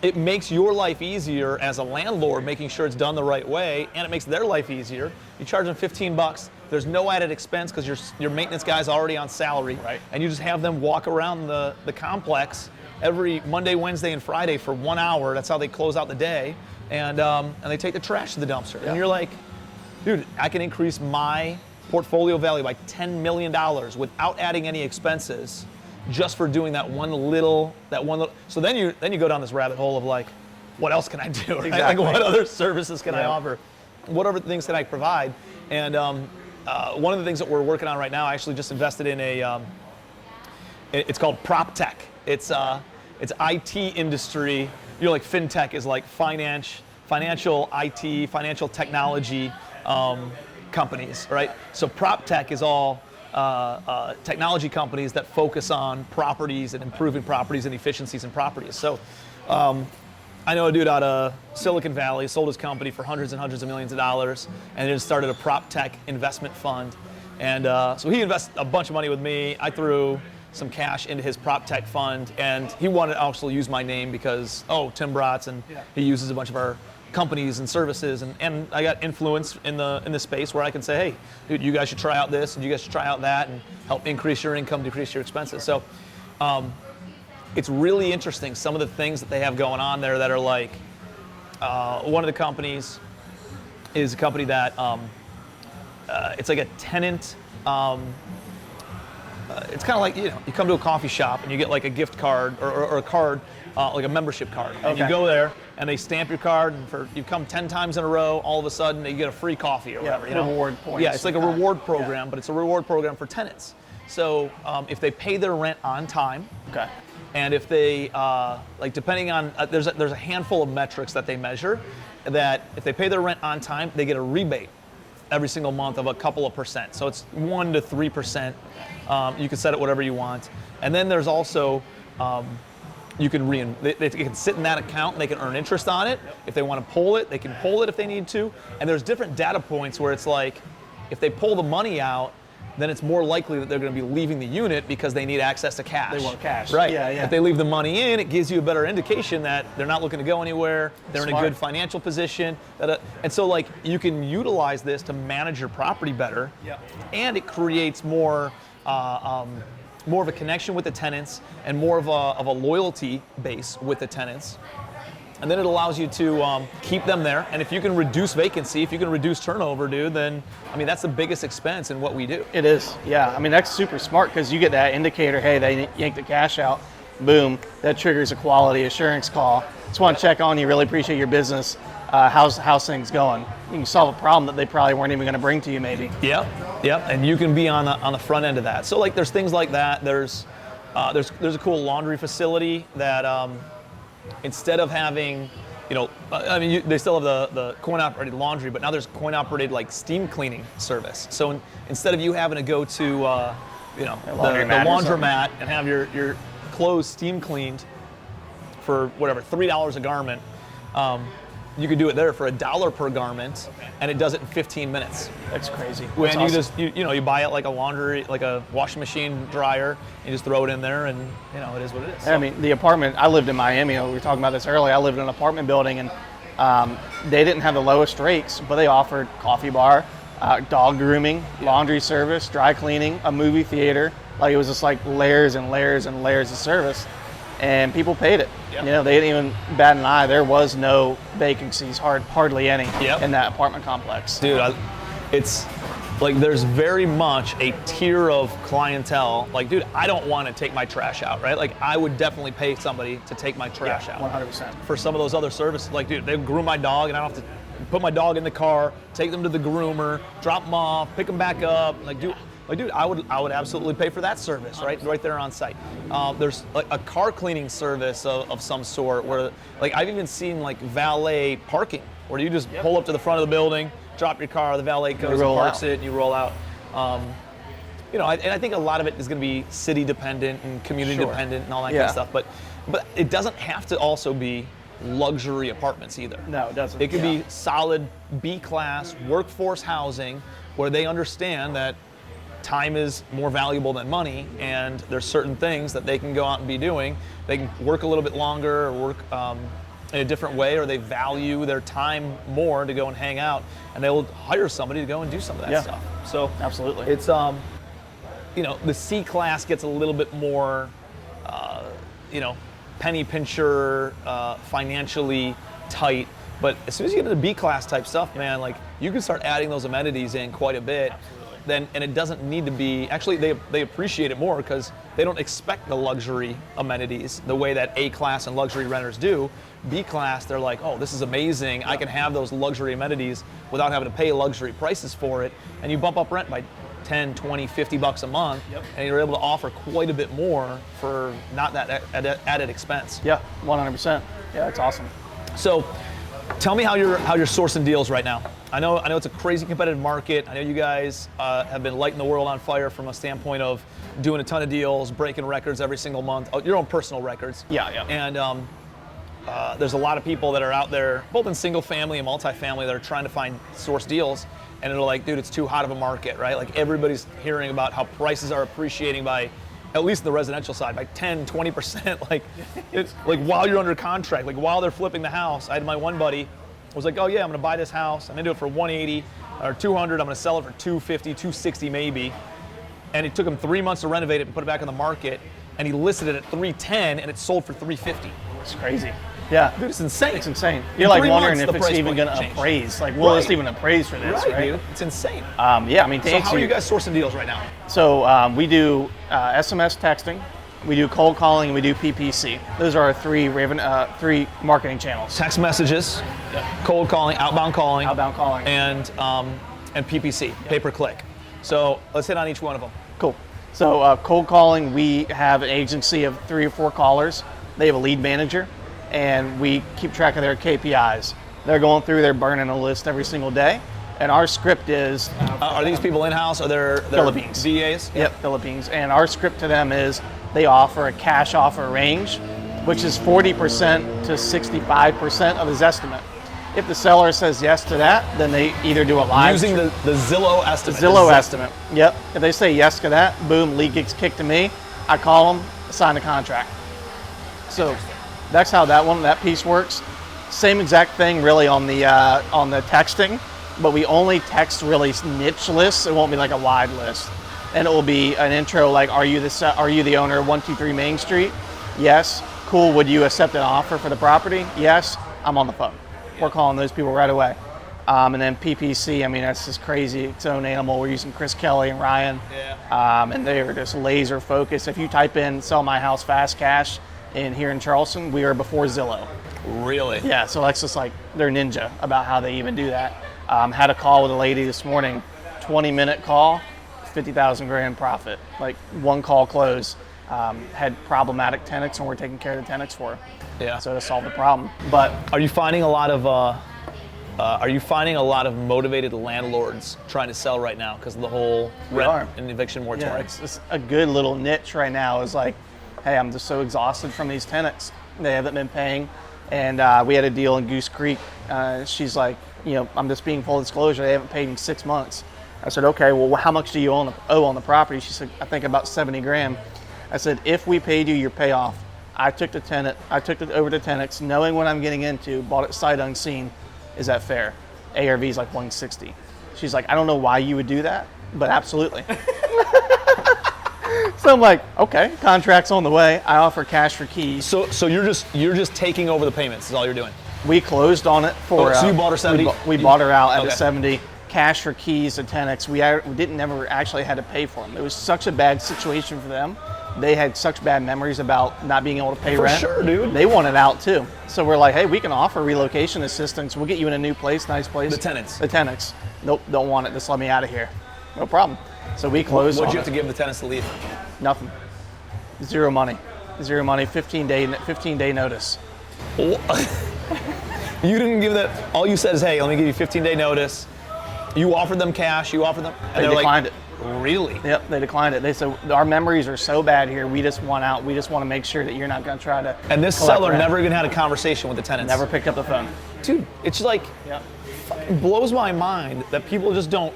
[SPEAKER 1] it makes your life easier as a landlord, making sure it's done the right way, and it makes their life easier. You charge them $15. There's no added expense because your maintenance guy's already on salary.
[SPEAKER 2] Right.
[SPEAKER 1] And you just have them walk around the complex every Monday, Wednesday, and Friday for 1 hour. That's how they close out the day. And they take the trash to the dumpster.
[SPEAKER 2] Yeah.
[SPEAKER 1] And you're like, dude, I can increase my portfolio value by $10 million without adding any expenses, just for doing that one little. So then you go down this rabbit hole of like, what else can I do? Right?
[SPEAKER 2] Exactly.
[SPEAKER 1] Like, what other services can I offer? What other things can I provide? And one of the things that we're working on right now, I actually just invested in it's called prop tech. It's IT industry. You know, like fintech is like financial IT, financial technology companies, right? So prop tech is all technology companies that focus on properties and improving properties and efficiencies in properties. So I know a dude out of Silicon Valley sold his company for hundreds and hundreds of millions of dollars, and then started a prop tech investment fund. And so he invested a bunch of money with me. I threw some cash into his prop tech fund, and he wanted to also use my name because, Tim Bratz, and he uses a bunch of our companies and services, and I got influence in the space where I can say, hey, dude, you guys should try out this, and you guys should try out that, and help increase your income, decrease your expenses. So it's really interesting, some of the things that they have going on there that are like, one of the companies is a company that, it's like a tenant, it's kind of like, you come to a coffee shop and you get like a gift card or a card, like a membership card. And you go there and they stamp your card, and you come 10 times in a row, all of a sudden you get a free coffee or whatever.
[SPEAKER 2] Reward points.
[SPEAKER 1] Yeah, it's like a reward program, but it's a reward program for tenants. So if they pay their rent on time, and if they, like depending on, there's a handful of metrics that they measure, that if they pay their rent on time, they get a rebate every single month of a couple of percent. So it's 1 to 3%. You can set it whatever you want. And then there's also, they can sit in that account and they can earn interest on it. If they want to pull it, they can pull it if they need to. And there's different data points where it's like, if they pull the money out, then it's more likely that they're going to be leaving the unit because they need access to cash.
[SPEAKER 2] They want cash.
[SPEAKER 1] Right.
[SPEAKER 2] Yeah.
[SPEAKER 1] If they leave the money in, it gives you a better indication that they're not looking to go anywhere. They're in a good financial position. And so like you can utilize this to manage your property better. And it creates more of a connection with the tenants and more of a loyalty base with the tenants. And then it allows you to keep them there. And if you can reduce vacancy, if you can reduce turnover, dude, then, that's the biggest expense in what we do.
[SPEAKER 2] It is, yeah. That's super smart because you get that indicator, hey, they yanked the cash out, boom, that triggers a quality assurance call. Just want to check on you, really appreciate your business. How's things going? You can solve a problem that they probably weren't even going to bring to you, maybe.
[SPEAKER 1] Yep, and you can be on the front end of that. So like there's things like that. There's a cool laundry facility that instead of having, they still have the coin-operated laundry, but now there's coin-operated like steam cleaning service. So instead of you having to go to the laundromat and have your clothes steam cleaned for whatever, $3 a garment, you could do it there for $1 per garment, and it does it in 15 minutes.
[SPEAKER 2] That's crazy.
[SPEAKER 1] When you just you buy it like a washing machine dryer, you just throw it in there, and it is what it is.
[SPEAKER 2] So. The apartment, I lived in Miami. We were talking about this earlier. I lived in an apartment building, and they didn't have the lowest rates, but they offered coffee bar, dog grooming, laundry service, dry cleaning, a movie theater. Like it was just like layers and layers and layers of service. and people paid it.
[SPEAKER 1] Yep.
[SPEAKER 2] You know, they didn't even bat an eye. There was no vacancies, hardly any
[SPEAKER 1] Yep.
[SPEAKER 2] in that apartment complex.
[SPEAKER 1] Dude, it's like there's very much a tier of clientele. Like, dude, I don't want to take my trash out, right? Like, I would definitely pay somebody to take my trash out.
[SPEAKER 2] 100%.
[SPEAKER 1] For some of those other services, like, dude, they groom my dog, and I don't have to put my dog in the car, take them to the groomer, drop them off, pick them back up. Like, dude, I would absolutely pay for that service, right there on site. There's like a car cleaning service of some sort where, like, I've even seen like valet parking, where you just pull up to the front of the building, drop your car, the valet goes and parks it, and you roll out. You know, and I think a lot of it is going to be city dependent and community dependent and all that kind of stuff. But it doesn't have to also be luxury apartments either.
[SPEAKER 2] No, it doesn't.
[SPEAKER 1] It could be solid B-class workforce housing where they understand that time is more valuable than money, and there's certain things that they can go out and be doing. They can work a little bit longer, or work in a different way, or they value their time more to go and hang out, and they will hire somebody to go and do some of that stuff. So
[SPEAKER 2] absolutely,
[SPEAKER 1] it's you know, the C class gets a little bit more you know, penny pincher, financially tight. But as soon as you get into B class type stuff, man, like, you can start adding those amenities in quite a bit. Then, and it doesn't need to be, actually they appreciate it more because they don't expect the luxury amenities the way that A class and luxury renters do. B class, they're like, oh, this is amazing. I can have those luxury amenities without having to pay luxury prices for it. And you bump up rent by 10, 20, 50 bucks a month, and you're able to offer quite a bit more for not that added expense.
[SPEAKER 2] Yeah, 100%. Yeah, that's awesome.
[SPEAKER 1] So, tell me how you're sourcing deals right now. I know it's a crazy competitive market. I know you guys have been lighting the world on fire from a standpoint of doing a ton of deals, breaking records every single month, your own personal records.
[SPEAKER 2] Yeah.
[SPEAKER 1] And there's a lot of people that are out there, both in single family and multifamily, that are trying to source deals, and they're like, dude, it's too hot of a market, right? Like, everybody's hearing about how prices are appreciating by, at least the residential side, by 10, 20%. Like, it's like while you're under contract, like while they're flipping the house. I had my one buddy was like, oh yeah, I'm gonna buy this house. I'm gonna do it for 180 or 200. I'm gonna sell it for 250, 260 maybe. And it took him 3 months to renovate it and put it back on the market. And he listed it at 310 and it sold for 350.
[SPEAKER 2] It's crazy. Yeah.
[SPEAKER 1] Dude, it's insane.
[SPEAKER 2] It's insane. You're like wondering if it's even gonna
[SPEAKER 1] change.
[SPEAKER 2] appraise. Like, will this even appraise for this, right?
[SPEAKER 1] Dude, it's insane.
[SPEAKER 2] Yeah, I mean,
[SPEAKER 1] so how are you guys sourcing deals right now?
[SPEAKER 2] So we do SMS texting, we do cold calling, and we do PPC. Those are our three marketing channels.
[SPEAKER 1] Text messages, cold calling, outbound calling, and PPC, pay per click. So let's hit on each one of them.
[SPEAKER 2] Cool. So cold calling, we have an agency of 3 or 4 callers. They have a lead manager, and we keep track of their KPIs. They're going through, they're burning a list every single day. And our script is...
[SPEAKER 1] are these people in-house? Are they
[SPEAKER 2] Philippines.
[SPEAKER 1] VAs?
[SPEAKER 2] Yep, Philippines. And our script to them is they offer a cash offer range, which is 40% to 65% of his estimate. If the seller says yes to that, then they either do a live...
[SPEAKER 1] Using the Zillow estimate.
[SPEAKER 2] Zillow estimate, yep. If they say yes to that, boom, lead gets kicked to me. I call them, sign the contract. So that's how that piece works. Same exact thing really on the texting, but we only text really niche lists. It won't be like a wide list. And it will be an intro like, are you the owner of 123 Main Street? Yes. Cool, would you accept an offer for the property? Yes. I'm on the phone. We're calling those people right away. And then PPC, I mean, that's just crazy, its own animal. We're using Chris Kelly and Ryan. And they are just laser focused. If you type in sell my house fast cash here in Charleston, we are before Zillow.
[SPEAKER 1] Really?
[SPEAKER 2] Yeah, so that's just like, they're ninja about how they even do that. Had a call with a lady this morning, 20-minute call, 50,000 grand profit. Like, one call close. Had problematic tenants, and we're taking care of the tenants for her.
[SPEAKER 1] Yeah.
[SPEAKER 2] So to solve the problem. But
[SPEAKER 1] are you finding a lot of motivated landlords trying to sell right now because of the whole rent and eviction moratorium?
[SPEAKER 2] Yeah, it's a good little niche right now. Is like, hey, I'm just so exhausted from these tenants. They haven't been paying. And we had a deal in Goose Creek. She's like, I'm just being full disclosure. They haven't paid in 6 months. I said, okay, well, how much do you owe on the property? She said, I think about 70 grand. I said, if we paid you your payoff, I took it over to tenants, knowing what I'm getting into, bought it sight unseen. Is that fair? ARV is like 160. She's like, I don't know why you would do that, but absolutely. So I'm like, okay, contract's on the way. I offer cash for keys.
[SPEAKER 1] So you're just taking over the payments is all you're doing.
[SPEAKER 2] We closed on it for.
[SPEAKER 1] So you bought her 70?
[SPEAKER 2] We bought her out at
[SPEAKER 1] Okay.
[SPEAKER 2] a 70. Cash for keys at 10x. We didn't never actually had to pay for them. It was such a bad situation for them. They had such bad memories about not being able to pay rent.
[SPEAKER 1] For sure, dude.
[SPEAKER 2] They wanted out too. So we're like, hey, we can offer relocation assistance. We'll get you in a new place, nice place.
[SPEAKER 1] The tenants.
[SPEAKER 2] The tenants. Nope, don't want it. Just let me out of here. No problem. So we closed.
[SPEAKER 1] What'd
[SPEAKER 2] on
[SPEAKER 1] you have
[SPEAKER 2] it.
[SPEAKER 1] to give the tenants to leave?
[SPEAKER 2] Nothing. Zero money. 15 day notice.
[SPEAKER 1] You didn't give that. All you said is, hey, let me give you 15-day notice. You offered them cash. You offered them. And
[SPEAKER 2] They
[SPEAKER 1] they're
[SPEAKER 2] declined
[SPEAKER 1] like,
[SPEAKER 2] it.
[SPEAKER 1] Really?
[SPEAKER 2] Yep, they declined it. They said, our memories are so bad here, we just want out. We just want to make sure that you're not going to try to.
[SPEAKER 1] And this
[SPEAKER 2] collect
[SPEAKER 1] seller
[SPEAKER 2] rent.
[SPEAKER 1] never even had a conversation with the tenants.
[SPEAKER 2] Never picked up the phone.
[SPEAKER 1] Dude, it's like,
[SPEAKER 2] Yep.
[SPEAKER 1] it blows my mind that people just don't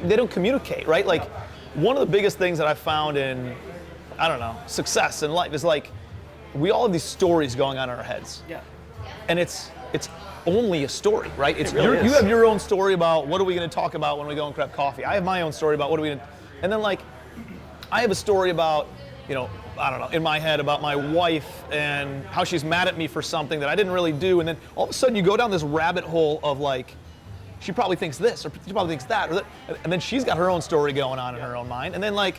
[SPEAKER 1] they don't communicate, right? Like, one of the biggest things that I found in, I don't know, success in life is like, we all have these stories going on in our heads.
[SPEAKER 2] Yeah.
[SPEAKER 1] And it's only a story, right? It's
[SPEAKER 2] really
[SPEAKER 1] you
[SPEAKER 2] is.
[SPEAKER 1] have your own story about what are we going to talk about when we go and grab coffee. I have my own story about what are we going to, and then like, I have a story about, I don't know, in my head about my wife and how she's mad at me for something that I didn't really do, and then all of a sudden you go down this rabbit hole of like, she probably thinks this, or she probably thinks that, or that, and then she's got her own story going on in her own mind, and then like,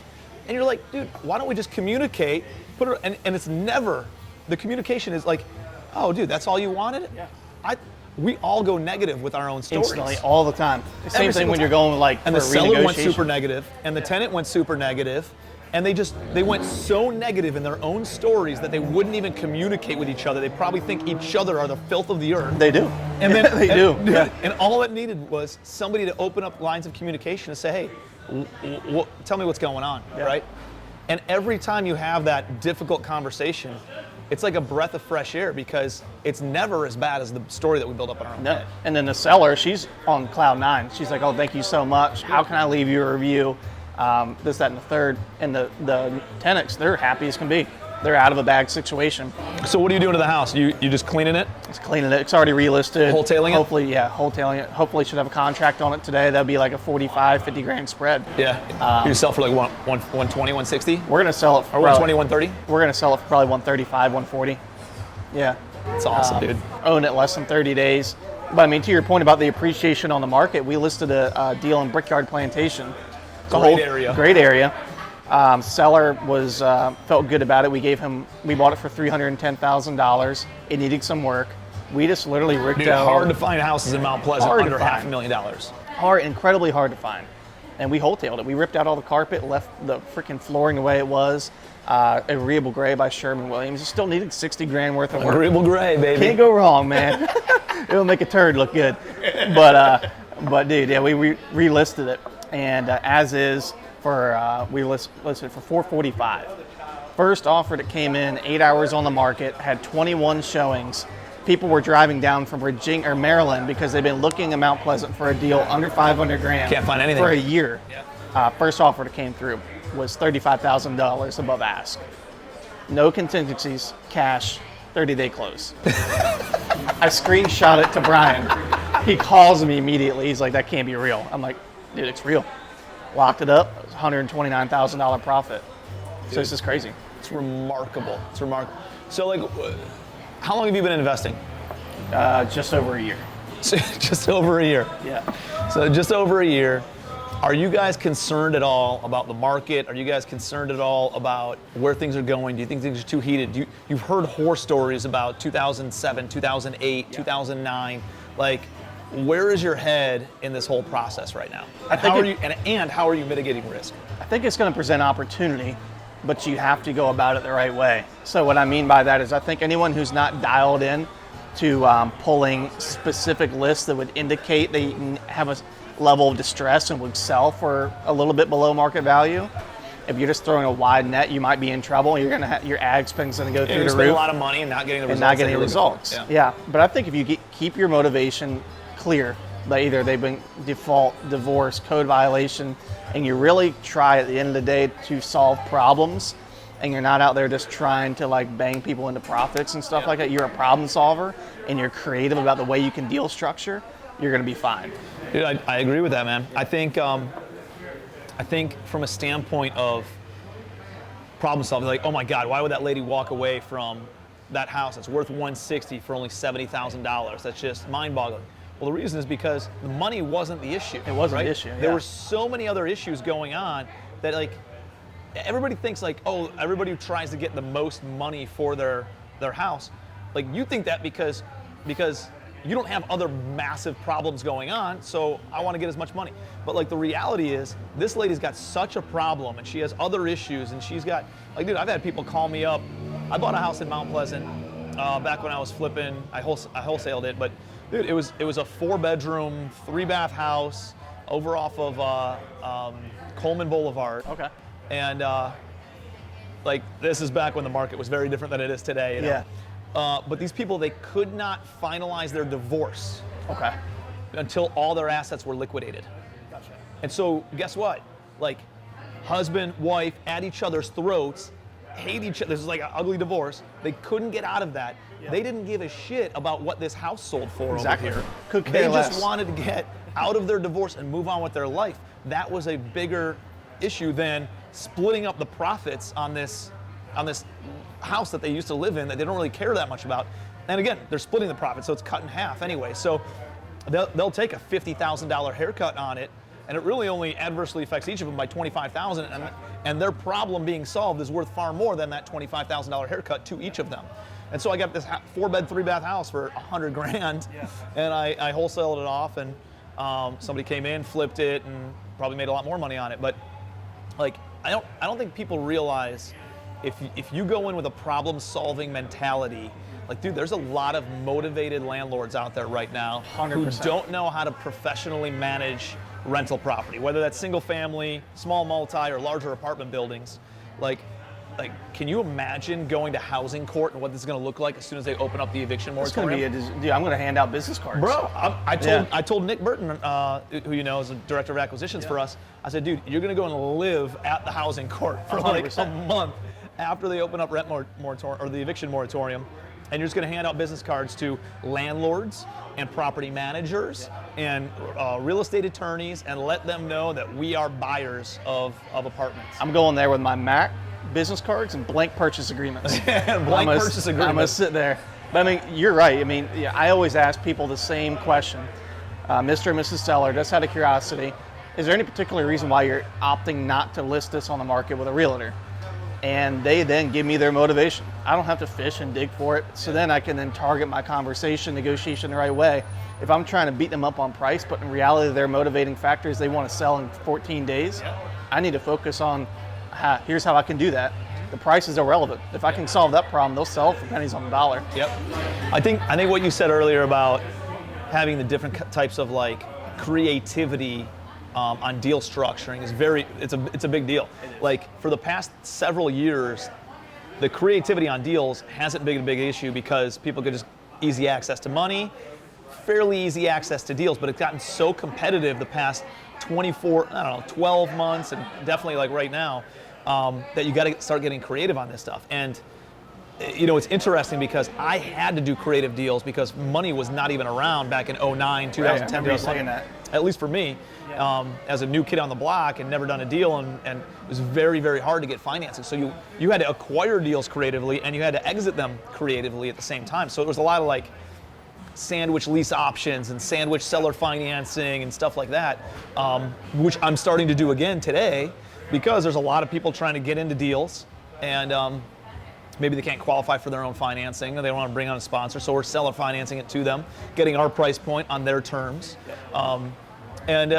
[SPEAKER 1] and you're like, dude, why don't we just communicate? And it's never, the communication is like, oh, dude, that's all you wanted?
[SPEAKER 2] Yeah.
[SPEAKER 1] We all go negative with our own stories.
[SPEAKER 2] Instantly, all the time. Same thing
[SPEAKER 1] single
[SPEAKER 2] when you're
[SPEAKER 1] time.
[SPEAKER 2] going like
[SPEAKER 1] And
[SPEAKER 2] for
[SPEAKER 1] the seller went
[SPEAKER 2] renegotiation.
[SPEAKER 1] super negative, and the tenant went super negative, and they went so negative in their own stories that they wouldn't even communicate with each other. They probably think each other are the filth of the earth.
[SPEAKER 2] They do.
[SPEAKER 1] And then
[SPEAKER 2] they do.
[SPEAKER 1] Dude,
[SPEAKER 2] Yeah.
[SPEAKER 1] And all it needed was somebody to open up lines of communication and say, hey, tell me what's going on, right? And every time you have that difficult conversation, it's like a breath of fresh air because it's never as bad as the story that we build up in our own
[SPEAKER 2] No.
[SPEAKER 1] head.
[SPEAKER 2] And then the seller, she's on cloud nine. She's like, oh, thank you so much. How can I leave you a review? This, that, and the third. And the tenants, they're happy as can be. They're out of a bad situation.
[SPEAKER 1] So what are you doing to the house? You just cleaning it?
[SPEAKER 2] It's cleaning it. It's already relisted.
[SPEAKER 1] Wholetailing it?
[SPEAKER 2] Hopefully, yeah, wholetailing it. Hopefully should have a contract on it today. That'd be like a 45, 50 grand spread.
[SPEAKER 1] Yeah. You sell for like 120, 160?
[SPEAKER 2] We're gonna sell it for
[SPEAKER 1] Or 120, 130?
[SPEAKER 2] We're gonna sell it for probably 135, 140. Yeah.
[SPEAKER 1] That's awesome, dude.
[SPEAKER 2] Own it less than 30 days. But I mean, to your point about the appreciation on the market, we listed a deal in Brickyard Plantation. It's a
[SPEAKER 1] Great area.
[SPEAKER 2] Great area. Seller was felt good about it. We bought it for $310,000. It needed some work. We just literally ripped
[SPEAKER 1] Dude,
[SPEAKER 2] out.
[SPEAKER 1] hard to find houses in Mount Pleasant
[SPEAKER 2] Hard to
[SPEAKER 1] under
[SPEAKER 2] find.
[SPEAKER 1] $500,000.
[SPEAKER 2] Incredibly hard to find. And we wholetailed it. We ripped out all the carpet, left the freaking flooring the way it was. Agreeable gray by Sherman-Williams. It still needed 60 grand worth of work.
[SPEAKER 1] Agreeable gray, baby.
[SPEAKER 2] Can't go wrong, man. It'll make a turd look good. But dude, yeah, we relisted it, and as is for we listed it for $445. First offer that came in, 8 hours on the market, had 21 showings. People were driving down from Virginia or Maryland because they've been looking in Mount Pleasant for a deal under 500 grand.
[SPEAKER 1] Can't find anything.
[SPEAKER 2] For a year. First offer that came through was $35,000 above ask. No contingencies, cash, 30-day close. I screenshot it to Brian. He calls me immediately. He's like, that can't be real. I'm like, dude, it's real. Locked it up. It was $129,000 profit. So this is crazy.
[SPEAKER 1] It's remarkable. It's remarkable. So, like, how long have you been investing?
[SPEAKER 2] Just over a year.
[SPEAKER 1] Just over a year.
[SPEAKER 2] Yeah.
[SPEAKER 1] So just over a year. Are you guys concerned at all about the market? Are you guys concerned at all about where things are going? Do you think things are too heated? You've heard horror stories about 2007, 2008, 2009. Like, where is your head in this whole process right now? And how are you mitigating risk?
[SPEAKER 2] I think it's going to present opportunity, but you have to go about it the right way. So what I mean by that is I think anyone who's not dialed in to pulling specific lists that would indicate they have a level of distress and would sell for a little bit below market value, if you're just throwing a wide net, you might be in trouble. You're gonna your ad spend's gonna go through the
[SPEAKER 1] spend
[SPEAKER 2] roof.
[SPEAKER 1] a lot of money and not getting the results.
[SPEAKER 2] And not getting
[SPEAKER 1] that you're
[SPEAKER 2] results.
[SPEAKER 1] looking for.
[SPEAKER 2] Yeah, but I think if you keep your motivation clear, that either they've been default, divorce, code violation, and you really try at the end of the day to solve problems, and you're not out there just trying to like bang people into profits and stuff like that. You're a problem solver, and you're creative about the way you can deal structure. You're gonna be fine.
[SPEAKER 1] Dude, I agree with that, man. I think from a standpoint of problem solving. Like, oh my God, why would that lady walk away from that house that's worth $160 for only $70,000? That's just mind-boggling. Well, the reason is because the money wasn't the issue.
[SPEAKER 2] It wasn't
[SPEAKER 1] right?
[SPEAKER 2] the issue. Yeah.
[SPEAKER 1] There were so many other issues going on that, like, everybody thinks like, oh, everybody who tries to get the most money for their house, like, you think that because you don't have other massive problems going on, so I want to get as much money. But like, the reality is, this lady's got such a problem, and she has other issues, and she's got, like, dude, I've had people call me up. I bought a house in Mount Pleasant back when I was flipping. I wholesaled it, but dude, it was a 4-bedroom, 3-bath house over off of Coleman Boulevard.
[SPEAKER 2] Okay.
[SPEAKER 1] And like, this is back when the market was very different than it is today. You know?
[SPEAKER 2] Yeah.
[SPEAKER 1] But these people, they could not finalize their divorce
[SPEAKER 2] Okay.
[SPEAKER 1] until all their assets were liquidated.
[SPEAKER 2] Gotcha.
[SPEAKER 1] And so guess what? Like, husband, wife, at each other's throats, hate each other. This is like an ugly divorce. They couldn't get out of that.
[SPEAKER 2] Yeah.
[SPEAKER 1] They didn't give a shit about what this house sold for
[SPEAKER 2] Exactly.
[SPEAKER 1] over here.
[SPEAKER 2] Could
[SPEAKER 1] They
[SPEAKER 2] care
[SPEAKER 1] just
[SPEAKER 2] less.
[SPEAKER 1] wanted to get out of their divorce and move on with their life. That was a bigger issue than splitting up the profits on this house that they used to live in that they don't really care that much about. And again, they're splitting the profit, so it's cut in half anyway. So they'll take a $50,000 haircut on it, and it really only adversely affects each of them by $25,000, and their problem being solved is worth far more than that $25,000 haircut to each of them. And so I got this 4-bed, 3-bath house for $100 grand, and I wholesaled it off, and somebody came in, flipped it, and probably made a lot more money on it. But like, I don't think people realize, if you go in with a problem-solving mentality, like, dude, there's a lot of motivated landlords out there right now
[SPEAKER 2] 100%.
[SPEAKER 1] who don't know how to professionally manage rental property, whether that's single family, small multi, or larger apartment buildings. Like, can you imagine going to housing court and what this is going to look like as soon as they open up the eviction
[SPEAKER 2] It's going
[SPEAKER 1] moratorium?
[SPEAKER 2] to be dude, I'm going to hand out business cards.
[SPEAKER 1] Bro, I told Nick Burton, who you know is the director of acquisitions for us, I said, dude, you're going to go and live at the housing court for like
[SPEAKER 2] 100%.
[SPEAKER 1] a month after they open up rent moratorium or the eviction moratorium, and you're just going to hand out business cards to landlords and property managers and real estate attorneys, and let them know that we are buyers of apartments.
[SPEAKER 2] I'm going there with my Mac, business cards, and blank purchase agreements.
[SPEAKER 1] Blank purchase agreements.
[SPEAKER 2] I'm going to sit there. But I mean, you're right. I mean, yeah, I always ask people the same question. Mr. and Mrs. Seller, just out of curiosity, is there any particular reason why you're opting not to list this on the market with a realtor? And they then give me their motivation. I don't have to fish and dig for it. So then I can then target my conversation, negotiation the right way. If I'm trying to beat them up on price, but in reality their motivating factor is they want to sell in 14 days, I need to focus on, here's how I can do that. The price is irrelevant. If I can solve that problem, they'll sell for pennies on the dollar.
[SPEAKER 1] Yep. I think what you said earlier about having the different types of like creativity on deal structuring is it's a big deal. Like, for the past several years, the creativity on deals hasn't been a big issue because people get just easy access to money, fairly easy access to deals, but it's gotten so competitive the past 12 months, and definitely like right now, that you got to start getting creative on this stuff. And you know, it's interesting because I had to do creative deals because money was not even around back in 09, 2010, 2011. At least for me, as a new kid on the block and never done a deal, and it was very, very hard to get financing. So you had to acquire deals creatively, and you had to exit them creatively at the same time. So it was a lot of like sandwich lease options and sandwich seller financing and stuff like that, which I'm starting to do again today because there's a lot of people trying to get into deals, and maybe they can't qualify for their own financing, or they don't want to bring on a sponsor, so we're seller financing it to them, getting our price point on their terms. And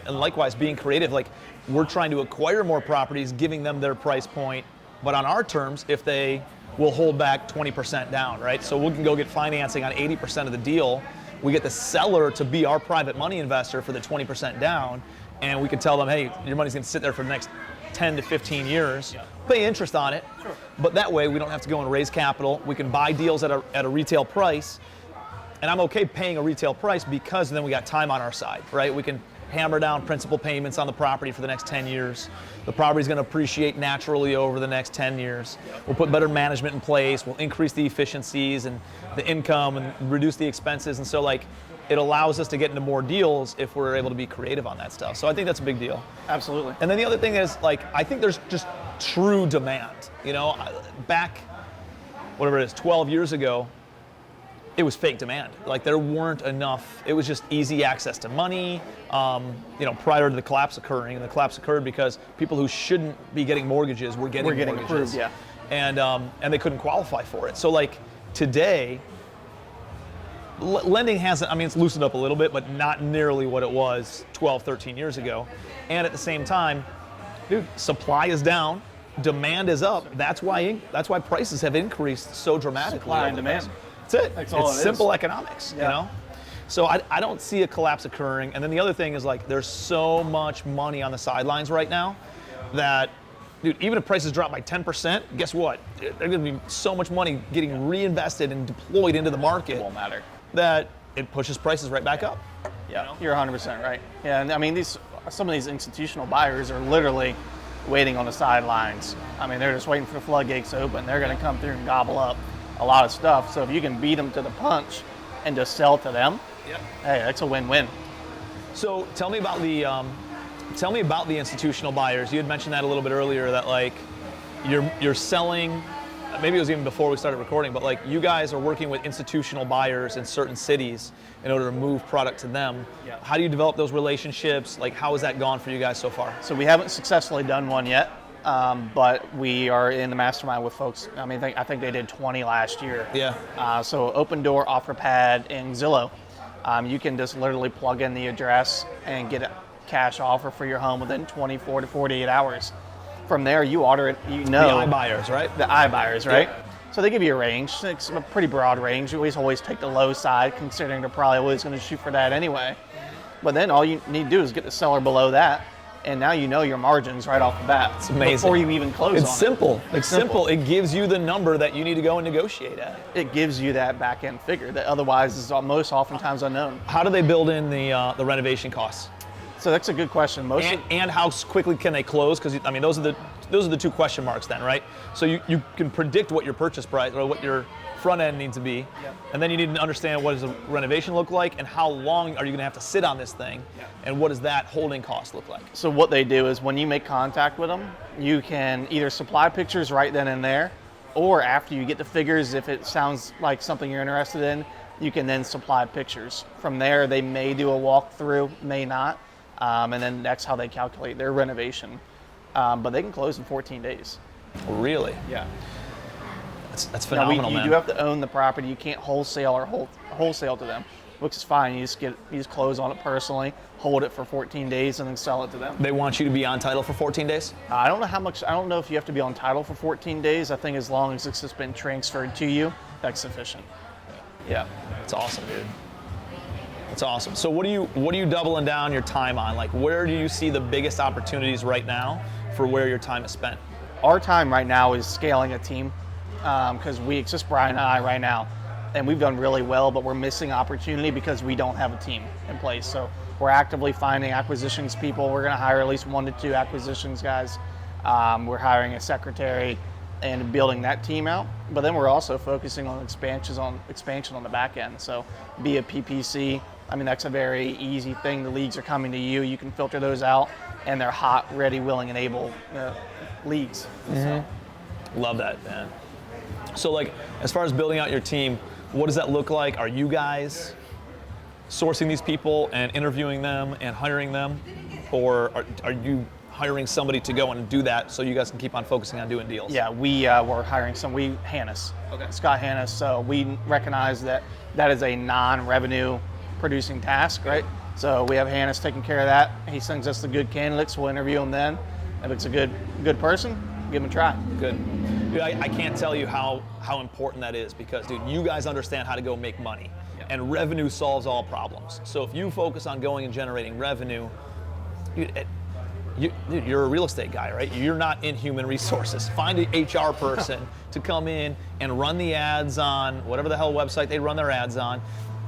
[SPEAKER 1] likewise, being creative, like, we're trying to acquire more properties, giving them their price point, but on our terms if they will hold back 20% down, right? So we can go get financing on 80% of the deal. We get the seller to be our private money investor for the 20% down, and we can tell them, hey, your money's going to sit there for the next 10 to 15 years, pay interest on it, but that way we don't have to go and raise capital. We can buy deals at a retail price, and I'm okay paying a retail price because then we got time on our side, right? We can hammer down principal payments on the property for the next 10 years. The property's going to appreciate naturally over the next 10 years. We'll put better management in place. We'll increase the efficiencies and the income and reduce the expenses. And so, like, it allows us to get into more deals if we're able to be creative on that stuff. So I think that's a big deal.
[SPEAKER 2] Absolutely.
[SPEAKER 1] And then the other thing is, like, I think there's just true demand. You know, back, whatever it is, 12 years ago, it was fake demand. Like, there weren't enough, it was just easy access to money, you know, prior to the collapse occurring. And the collapse occurred because people who shouldn't be getting mortgages were getting mortgages.
[SPEAKER 2] Approved, yeah.
[SPEAKER 1] And they couldn't qualify for it. So, like, today, lending hasn't, I mean, it's loosened up a little bit, but not nearly what it was 12, 13 years ago. And at the same time, dude, supply is down, demand is up. That's why prices have increased so dramatically.
[SPEAKER 2] Supply and demand.
[SPEAKER 1] That's it.
[SPEAKER 2] That's all it is.
[SPEAKER 1] Simple economics,
[SPEAKER 2] Yeah.
[SPEAKER 1] you know? So I don't see a collapse occurring. And then the other thing is, like, there's so much money on the sidelines right now that, dude, even if prices drop by 10%, guess what? There's going to be so much money getting reinvested and deployed into the market.
[SPEAKER 2] It won't matter.
[SPEAKER 1] That it pushes prices right back up.
[SPEAKER 2] Yeah,
[SPEAKER 1] You know?
[SPEAKER 2] you're 100% right. Yeah, and I mean, some of these institutional buyers are literally waiting on the sidelines. I mean, they're just waiting for the floodgates to open. They're going to come through and gobble up a lot of stuff. So if you can beat them to the punch and just sell to them, hey, that's a win-win.
[SPEAKER 1] So tell me about the institutional buyers. You had mentioned that a little bit earlier, that, like, you're selling. Maybe it was even before we started recording, but, like, you guys are working with institutional buyers in certain cities in order to move product to them.
[SPEAKER 2] Yeah.
[SPEAKER 1] How do you develop those relationships? Like, how has that gone for you guys so far?
[SPEAKER 2] So we haven't successfully done one yet, but we are in the mastermind with folks. I mean, I think they did 20 last year.
[SPEAKER 1] Yeah.
[SPEAKER 2] So Open Door, OfferPad, and Zillow. You can just literally plug in the address and get a cash offer for your home within 24 to 48 hours. From there, you order it, you know.
[SPEAKER 1] The iBuyers, right?
[SPEAKER 2] The iBuyers, right?
[SPEAKER 1] Yeah.
[SPEAKER 2] So they give you a range. It's a pretty broad range. You always take the low side, considering they're probably always going to shoot for that anyway. But then all you need to do is get the seller below that, and now you know your margins right off the bat.
[SPEAKER 1] It's amazing.
[SPEAKER 2] Before you even close on it.
[SPEAKER 1] It's simple. It's simple. It gives you the number that you need to go and negotiate at.
[SPEAKER 2] It gives you that back end figure that otherwise is most oftentimes unknown.
[SPEAKER 1] How do they build in the renovation costs?
[SPEAKER 2] So that's a good question.
[SPEAKER 1] And how quickly can they close? Because, I mean, those are the two question marks then, right? So you can predict what your purchase price or what your front end needs to be, and then you need to understand what does the renovation look like and how long are you going to have to sit on this thing, and what does that holding cost look like?
[SPEAKER 2] So what they do is when you make contact with them, you can either supply pictures right then and there, or after you get the figures, if it sounds like something you're interested in, you can then supply pictures. From there, they may do a walkthrough, may not. And then that's how they calculate their renovation. But they can close in 14 days.
[SPEAKER 1] Really?
[SPEAKER 2] Yeah.
[SPEAKER 1] That's phenomenal,
[SPEAKER 2] you
[SPEAKER 1] man.
[SPEAKER 2] do have to own the property. You can't wholesale or wholesale to them, which is fine. You just close on it personally, hold it for 14 days, and then sell it to them.
[SPEAKER 1] They want you to be on title for 14 days?
[SPEAKER 2] I don't know if you have to be on title for 14 days. I think as long as it's just been transferred to you, that's sufficient. Yeah.
[SPEAKER 1] That's awesome, dude. That's awesome. So what are you doubling down your time on? Like, where do you see the biggest opportunities right now for where your time is spent?
[SPEAKER 2] Our time right now is scaling a team, because it's just Brian and I right now, and we've done really well, but we're missing opportunity because we don't have a team in place. So we're actively finding acquisitions people. We're going to hire at least 1 to 2 acquisitions guys. We're hiring a secretary and building that team out. But then we're also focusing on expansion on the back end. So be a PPC. I mean, that's a very easy thing. The leads are coming to you. You can filter those out, and they're hot, ready, willing, and able leads. So.
[SPEAKER 1] Love that, man. So, like, as far as building out your team, what does that look like? Are you guys sourcing these people and interviewing them and hiring them? Or are you hiring somebody to go and do that so you guys can keep on focusing on doing deals?
[SPEAKER 2] Yeah, we're hiring Hannes.
[SPEAKER 1] Okay.
[SPEAKER 2] Scott Hannes. So we recognize that is a non-revenue producing task, right? So we have Hannes taking care of that. He sends us the good candidates. We'll interview them then. If it's a good person, give them a try.
[SPEAKER 1] Good. Dude, I can't tell you how important that is, because, dude, you guys understand how to go make money. Yeah. And revenue solves all problems. So if you focus on going and generating revenue, you're a real estate guy, right? You're not in human resources. Find an HR person to come in and run the ads on whatever the hell website they run their ads on.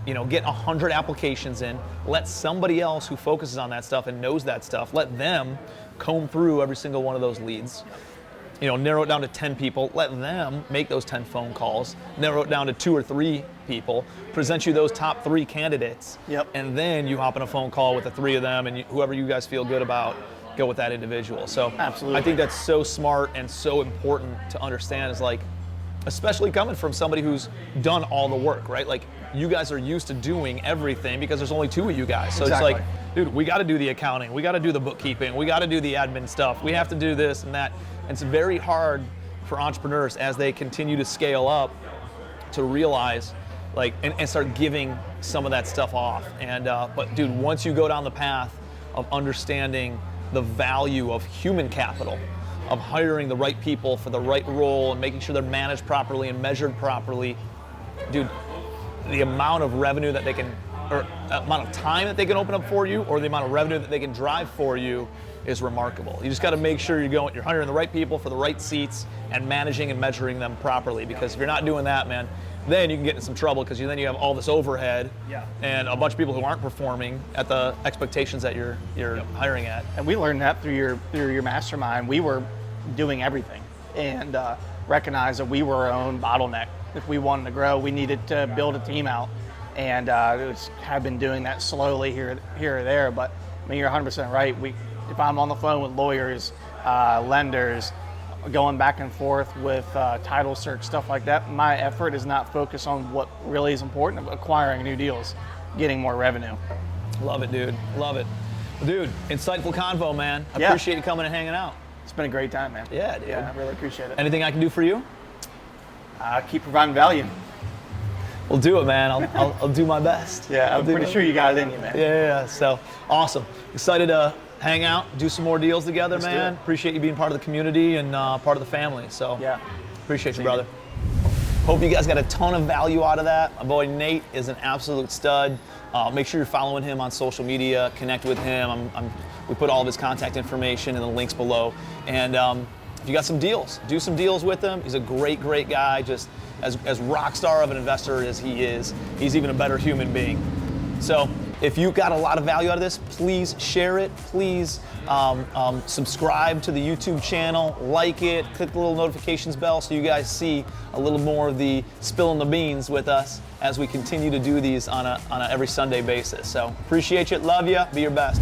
[SPEAKER 1] Get 100 applications in. Let somebody else who focuses on that stuff and knows that stuff, let them comb through every single one of those leads. narrow it down to 10 people, let them make those 10 phone calls, narrow it down to 2 or 3 people, present you those top 3 candidates,
[SPEAKER 2] Yep.
[SPEAKER 1] and then you hop on a phone call with the 3 of them, and whoever you guys feel good about, go with that individual. So
[SPEAKER 2] Absolutely.
[SPEAKER 1] I think that's so smart and so important to understand, is like, especially coming from somebody who's done all the work, right? Like, you guys are used to doing everything because there's only 2 of you guys. So
[SPEAKER 2] Exactly.
[SPEAKER 1] it's like, dude, we got to do the accounting, we got to do the bookkeeping, we got to do the admin stuff, we have to do this and that. And it's very hard for entrepreneurs as they continue to scale up to realize, like, and start giving some of that stuff off. And but dude, once you go down the path of understanding the value of human capital, of hiring the right people for the right role and making sure they're managed properly and measured properly, dude, the amount of revenue that they can, or amount of time that they can open up for you, or the amount of revenue that they can drive for you is remarkable. You just got to make sure you're hiring the right people for the right seats and managing and measuring them properly, because if you're not doing that, man, then you can get in some trouble, because then you have all this overhead and a bunch of people who aren't performing at the expectations that you're hiring at.
[SPEAKER 2] And we learned that through your mastermind. We were doing everything and recognized that we were our own bottleneck. If we wanted to grow, we needed to build a team out, and have been doing that slowly here or there. But I mean, you're 100% right. If I'm on the phone with lawyers, lenders, going back and forth with title search, stuff like that, my effort is not focused on what really is important, acquiring new deals, getting more revenue.
[SPEAKER 1] Love it, dude. Love it. Well, dude, insightful convo, man. I
[SPEAKER 2] Yeah.
[SPEAKER 1] appreciate you coming and hanging out.
[SPEAKER 2] It's been a great time, man.
[SPEAKER 1] Yeah, dude.
[SPEAKER 2] Yeah, I really appreciate it.
[SPEAKER 1] Anything I can do for you?
[SPEAKER 2] Keep providing value.
[SPEAKER 1] We'll do it, man. I'll do my best.
[SPEAKER 2] Yeah, I'm pretty sure you got it in you, man.
[SPEAKER 1] Yeah. So awesome. Excited to hang out, do some more deals together,
[SPEAKER 2] Let's do
[SPEAKER 1] man.
[SPEAKER 2] it.
[SPEAKER 1] Appreciate you being part of the community and part of the family. So
[SPEAKER 2] Yeah.
[SPEAKER 1] appreciate you,
[SPEAKER 2] See
[SPEAKER 1] brother. Hope you guys got a ton of value out of that. My boy Nate is an absolute stud. Make sure you're following him on social media, connect with him. We put all of his contact information in the links below. And if you got some deals, do some deals with him. He's a great, great guy. Just as rock star of an investor as he is, he's even a better human being. So if you got a lot of value out of this, please share it. Please subscribe to the YouTube channel, like it, click the little notifications bell so you guys see a little more of the spilling the beans with us as we continue to do these on a every Sunday basis. So appreciate you, love you, be your best.